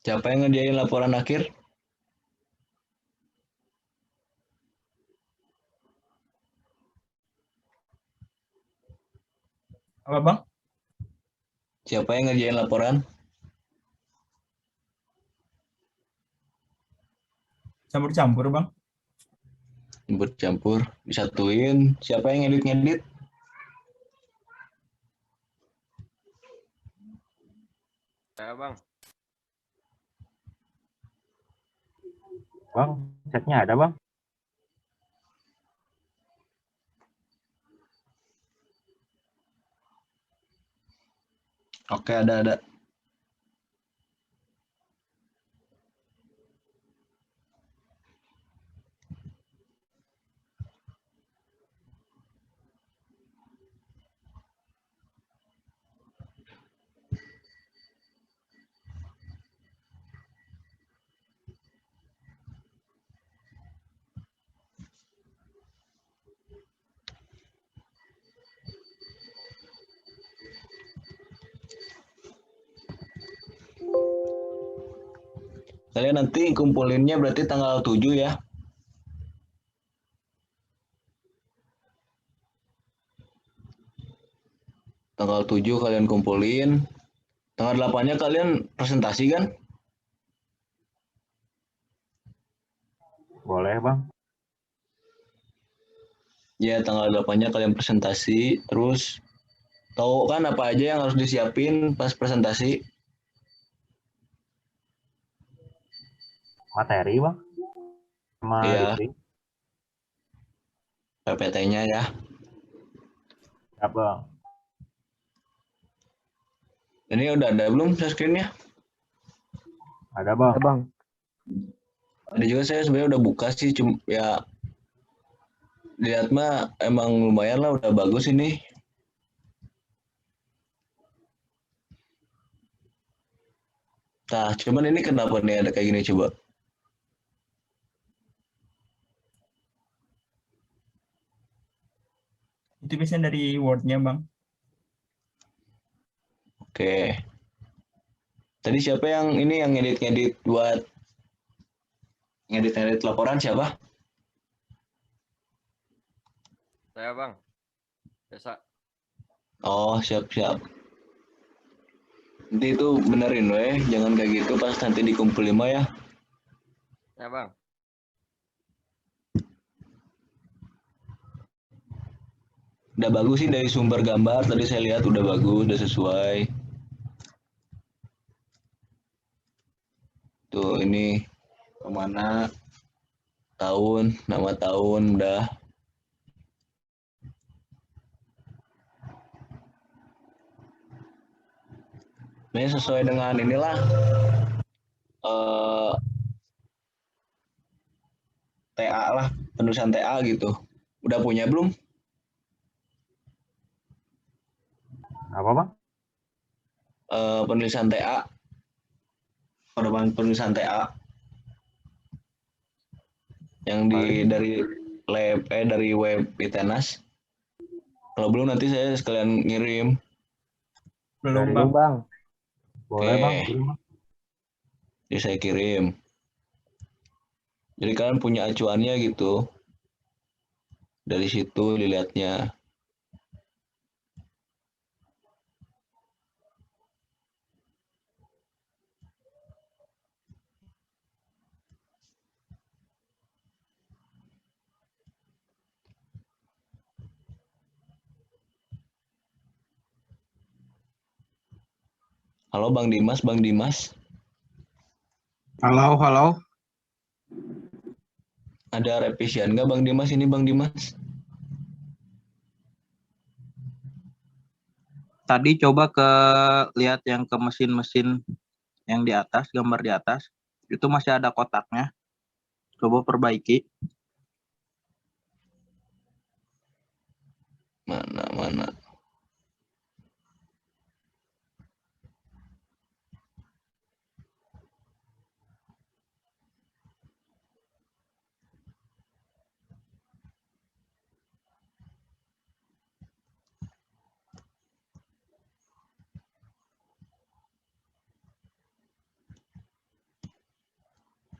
Siapa yang ngediain laporan akhir? Apa Bang? Siapa yang ngerjain laporan? Campur-campur Bang. Bercampur, disatuin. Siapa yang ngedit-ngedit? Saya bang. Oke, ada. Kalian nanti kumpulinnya berarti tanggal 7 ya. Tanggal 7 kalian kumpulin. Tanggal 8-nya kalian presentasi kan? Boleh, Bang. Ya, tanggal 8-nya kalian presentasi. Terus tahu kan apa aja yang harus disiapin pas presentasi? Materi, Bang. Sama Iya. briefing. PPT-nya ya. Ya, Bang. Ini udah ada belum share screen-nya? Ada, Bang. Ya, Bang. Ada juga, saya sebenarnya udah buka sih, cuma ya lihat mah emang lumayan lah, udah bagus ini. Nah, cuman ini kenapa nih ada kayak gini coba? Itu biasanya dari Word-nya, Bang. Oke. Tadi siapa yang ini yang ngedit buat ngedit laporan siapa? Saya Bang. Biasa. Oh, siap. Nanti itu benerin weh, jangan kayak gitu pas nanti dikumpul 5 ya. Ya Bang. Udah bagus sih dari sumber gambar, tadi saya lihat udah bagus, udah sesuai. Tuh ini kemana tahun, nama tahun udah. Ini sesuai dengan inilah TA lah, penulisan TA gitu. Udah punya belum? Apa, Bang? Penulisan TA. Penulisan TA yang dari dari web Itenas. Kalau belum nanti saya sekalian ngirim. Belum, Dari Bang. Lu, Bang. Boleh, Oke. Bang. Kirim, Bang. Jadi saya kirim. Jadi kalian punya acuannya gitu. Dari situ dilihatnya. Halo Bang Dimas. Halo. Ada revisian nggak Bang Dimas ini Bang Dimas? Tadi coba lihat yang ke mesin-mesin yang di atas, gambar di atas. Itu masih ada kotaknya. Coba perbaiki. Mana?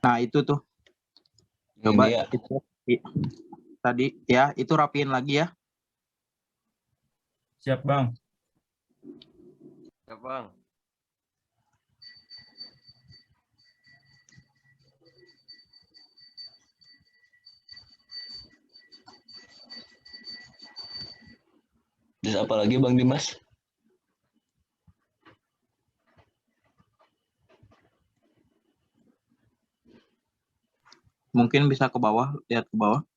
Nah, itu tuh. Coba Ini ya. itu. Tadi ya, itu rapiin lagi ya. Siap, Bang. Ya Bang. Terus apa lagi Bang Dimas? Mungkin bisa ke bawah, lihat ke bawah.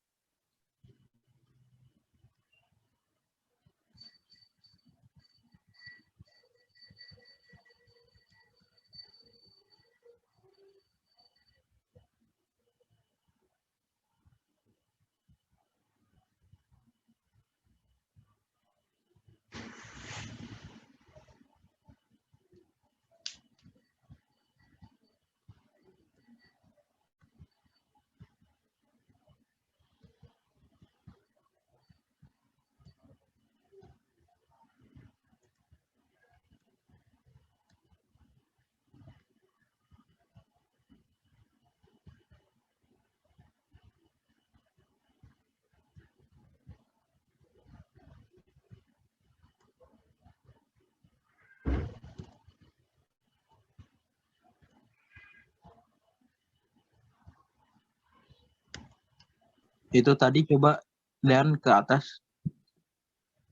Itu tadi coba dan ke atas.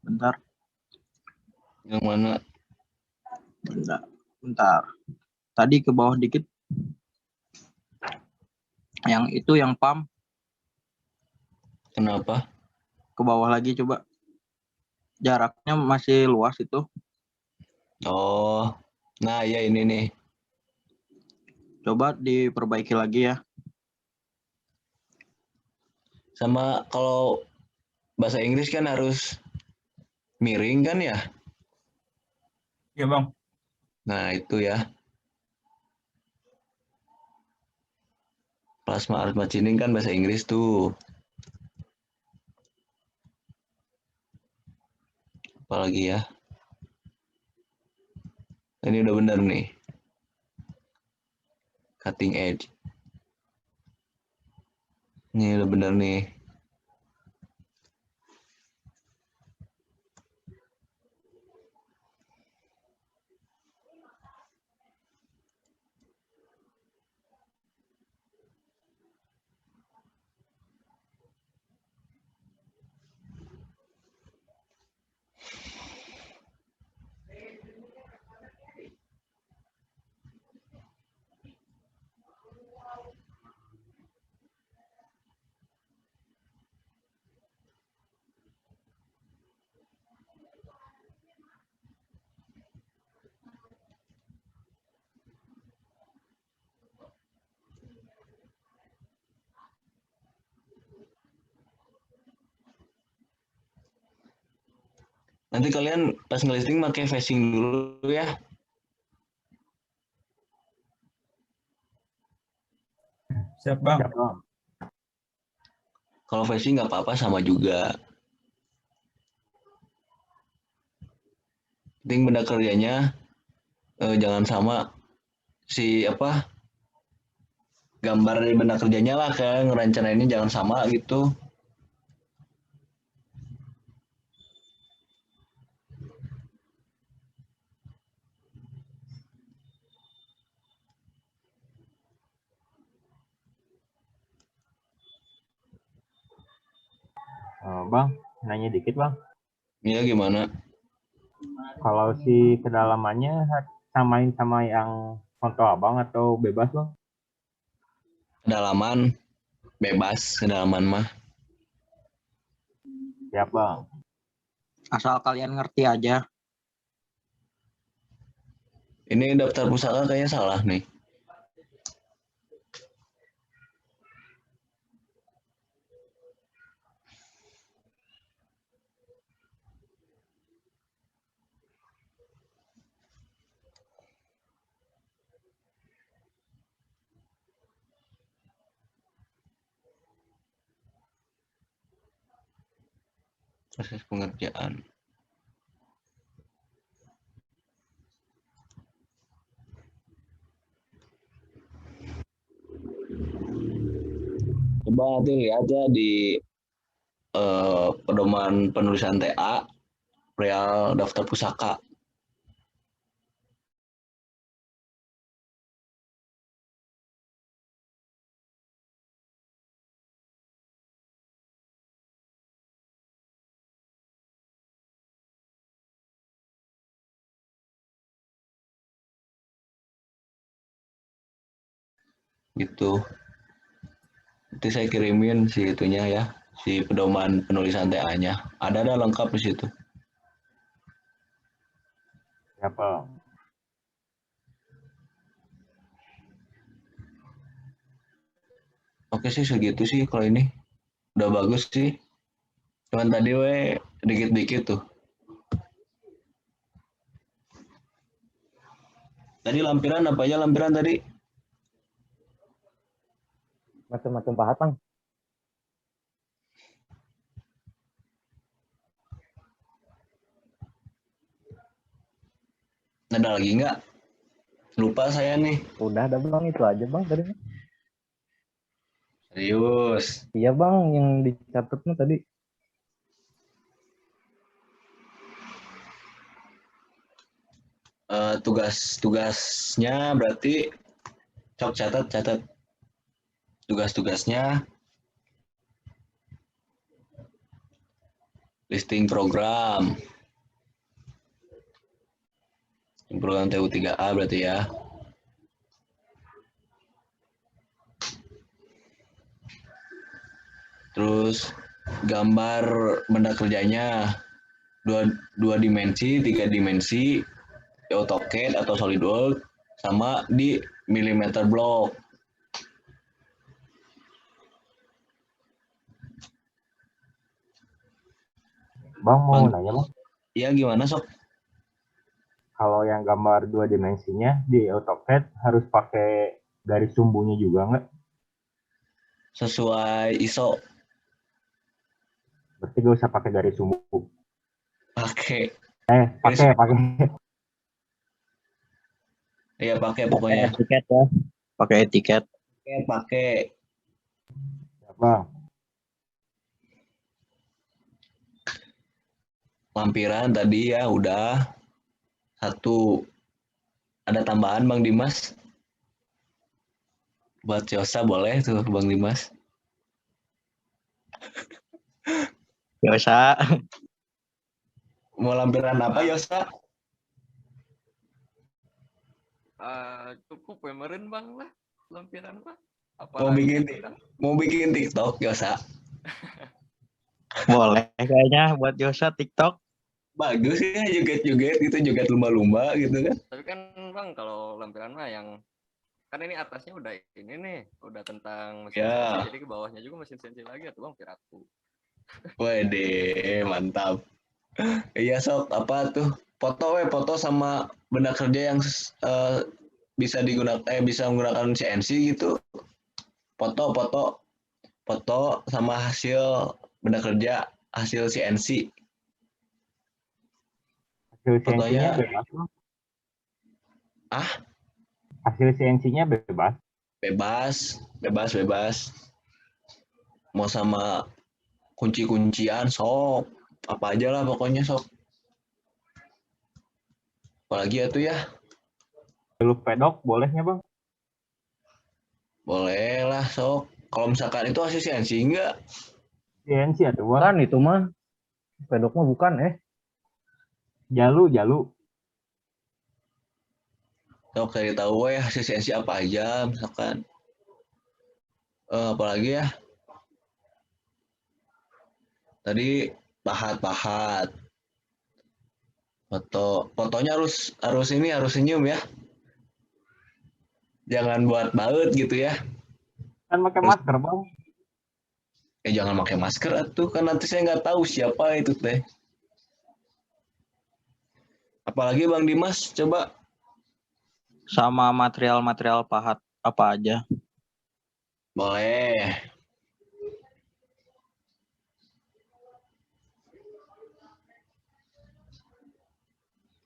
Bentar, Yang mana? bentar. Tadi ke bawah dikit. Yang itu yang pump, Kenapa? ke bawah lagi coba. Jaraknya masih luas itu. Oh, nah ya ini nih. Coba diperbaiki lagi ya. Sama kalau bahasa Inggris kan harus miring kan ya? Ya bang. Nah itu ya. Plasma arus machining kan bahasa Inggris tuh. Apalagi ya. Ini udah bener nih. Cutting edge. Ini udah bener nih. Nanti kalian pas ngelisting pakai facing dulu ya. Siap bang. Siap, Bang. Kalau facing nggak apa-apa sama juga. Penting benda kerjanya jangan sama si apa gambar dari benda kerjanya lah kan ngerancanainnya jangan sama gitu. Bang, nanya dikit Bang. Iya gimana? Kalau si kedalamannya samain sama yang contoh Abang atau bebas Bang? Kedalaman bebas kedalaman mah. Siap Bang. Asal kalian ngerti aja. Ini daftar pusaka kayaknya salah nih. Proses pengerjaan. Coba nanti lihat ya di pedoman penulisan TA real daftar pusaka. Gitu. Nanti saya kirimin si itunya ya, si pedoman penulisan TA-nya. Ada lengkap di situ. Siap Bang. Oke sih segitu sih kalau ini. Udah bagus sih. Cuman tadi dikit-dikit tuh. Tadi lampiran apa aja lampiran tadi? Macam-macam pahat bang. Ada lagi nggak? Lupa saya nih. Udah ada bang, itu aja bang tadi. Serius. Iya bang, yang dicatatnya tadi. Tugas-tugasnya berarti catat tugas-tugasnya listing program. Program TU3A berarti ya. Terus gambar benda kerjanya dua dimensi, 3 dimensi, di AutoCAD atau SolidWorks, sama di millimeter block. Bang mau Bang. nanya bang, Iya gimana sok? kalau yang gambar 2 dimensinya di AutoCAD harus pakai garis sumbunya juga nggak? Sesuai ISO Berarti gak usah pakai garis sumbu. pakai. Pakai. Iya pakai Pakai pokoknya. etiket ya. Pakai etiket. Pakai. Ya, bang. Lampiran tadi ya udah. Satu. Ada tambahan Bang Dimas? Buat Yosa boleh tuh Bang Dimas. Yosa. Mau lampiran apa Yosa? Cukup ya meren bang lah lampiran pak. Mau bikin TikTok Yosa? Boleh kayaknya buat Yosa TikTok. Bagus ya joget-joget gitu, joget lumba-lumba gitu kan. Tapi kan bang kalau lampiran mah yang kan ini atasnya udah ini nih, udah tentang mesin Ya. CNC, jadi ke bawahnya juga mesin CNC lagi atau bang piraku. Wede, mantap. Iya sob, apa tuh? Foto sama benda kerja yang bisa bisa menggunakan CNC gitu. Foto sama hasil benda kerja, hasil CNC. Hasil Fotonya- CNC-nya bebas bang. Ah? Hasil CNC-nya bebas. Bebas. Mau sama kunci-kuncian sok, apa aja lah pokoknya sok. Apalagi ya tuh ya, Lu pedok bolehnya bang? boleh lah sok. Kalau misalkan itu hasil CNC enggak? CNC atau bang? Bukan itu mah. Pedok mah bukan Jalu. Sok cari tahu ya hasil CNC apa aja misalkan. Apalagi ya? Tadi pahat. Fotonya harus senyum ya. Jangan buat baut gitu ya. Kan pakai masker bang. Jangan pakai masker atuh kan nanti saya nggak tahu siapa itu teh. Apalagi Bang Dimas coba. Sama material-material pahat apa aja. Boleh.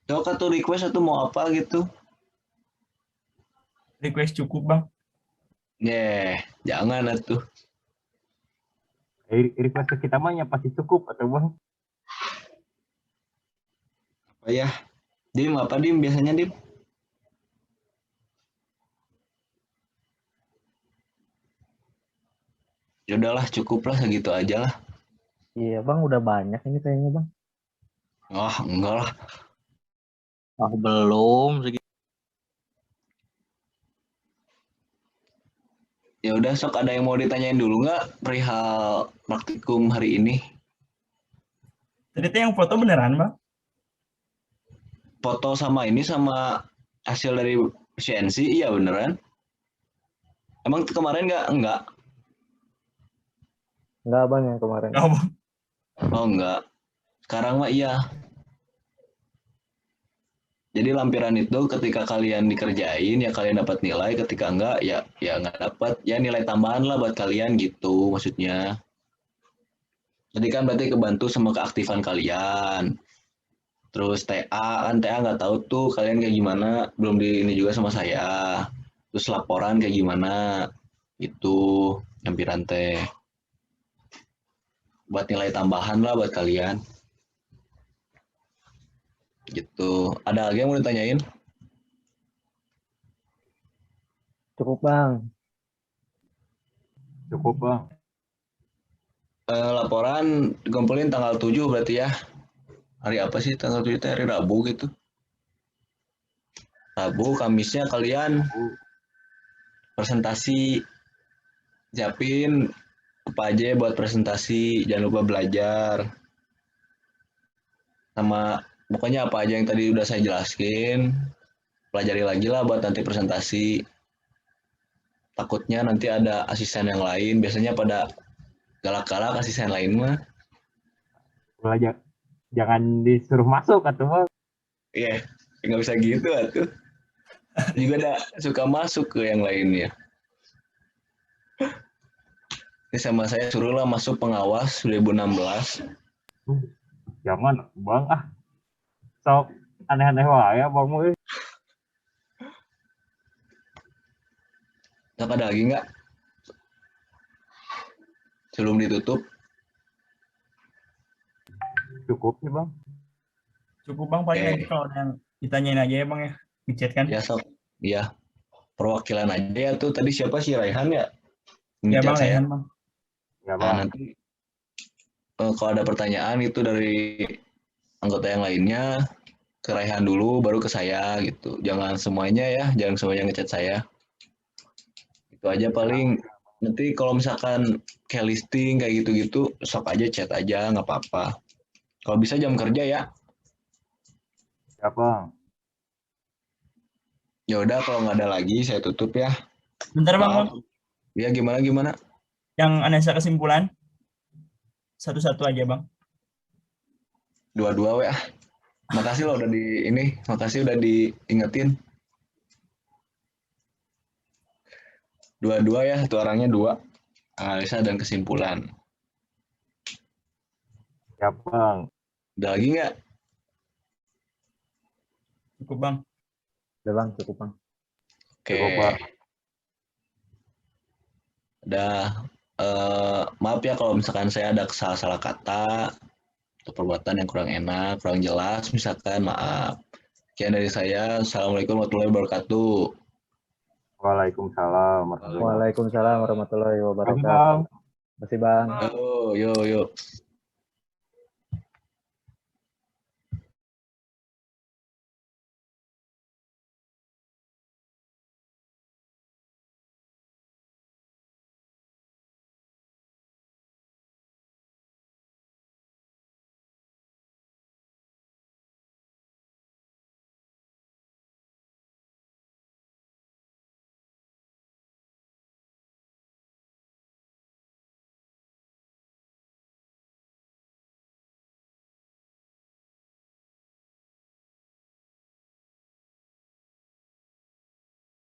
Coba tuh request atau mau apa gitu. Request cukup bang. Jangan atuh. Request ke kita mah ya pasti cukup atau bang? Apa ya? Apa Dim biasanya Dim? Ya udahlah cukup lah segitu aja lah. Iya bang, udah banyak ini kayaknya bang. Enggak lah. Belum segitu. Ya udah sok ada yang mau ditanyain dulu nggak perihal praktikum hari ini? Tadi tuh yang foto beneran bang? Foto sama hasil dari CNC iya beneran. Emang kemarin nggak? Enggak. Enggak bang yang kemarin. Nggak bang. Oh enggak. Sekarang mah iya. Jadi lampiran itu ketika kalian dikerjain ya kalian dapat nilai, ketika enggak ya nggak dapat. Ya nilai tambahan lah buat kalian gitu maksudnya. Jadi kan berarti kebantu sama keaktifan kalian. Terus TA kan TA nggak tahu tuh kalian kayak gimana, belum di ini juga sama saya. Terus laporan kayak gimana itu lampiran teh. Buat nilai tambahan lah buat kalian. Gitu. Ada lagi yang mau ditanyain? Cukup bang. Cukup bang. Laporan dikumpulin tanggal 7 berarti ya. Hari apa sih tanggal 7 itu? Hari Rabu gitu. Rabu, Kamisnya kalian presentasi, siapin apa aja buat presentasi, jangan lupa belajar. Sama pokoknya apa aja yang tadi udah saya jelaskan, pelajari lagi lah buat nanti presentasi. Takutnya nanti ada asisten yang lain, biasanya pada galak-galak asisten lain mah. Belajar jangan disuruh masuk atau mah. Iya, nggak bisa gitu atuh. Juga ada suka masuk ke yang lainnya. Ini sama saya suruhlah masuk pengawas 2016. Jangan bang sok aneh-aneh wae bang euy. Nggak ada lagi nggak? Sebelum ditutup. Cukup sih bang. Cukup Bang, paling Oke. nanti kalau ada yang ditanyain aja ya Bang ya, di chat kan. Ya sok, ya perwakilan aja ya tuh tadi siapa sih Raihan ya? Ya Ngejar Bang, saya. Rehan Bang. Ya Nah, bang. nanti kalau ada pertanyaan itu dari anggota yang lainnya ke Raihan dulu, baru ke saya gitu. Jangan semuanya ya, jangan semuanya ngechat saya. Itu aja paling. Nanti kalau misalkan kayak listing kayak gitu-gitu, sok aja chat aja, nggak apa-apa. Kalau bisa jam kerja ya. Ya bang. Ya udah kalau nggak ada lagi saya tutup ya. Bentar Bang, Maaf. Bang. Ya gimana? Yang analisa kesimpulan satu-satu aja Bang. Dua-dua ya. Makasih loh udah makasih udah diingetin. Dua-dua ya, satu orangnya 2. Analisa dan kesimpulan. Ya bang. Ada lagi nggak? Cukup Bang. Udah bang, cukup bang. Oke. Cukup, Bang. Udah. Maaf ya kalau misalkan saya ada salah-salah kata atau perbuatan yang kurang enak, kurang jelas, misalkan maaf. Sekian dari saya. Assalamualaikum warahmatullahi wabarakatuh. Waalaikumsalam warahmatullahi wabarakatuh. Waalaikumsalam warahmatullahi Terima kasih, wabarakatuh. bang. Terima kasih bang. Yo.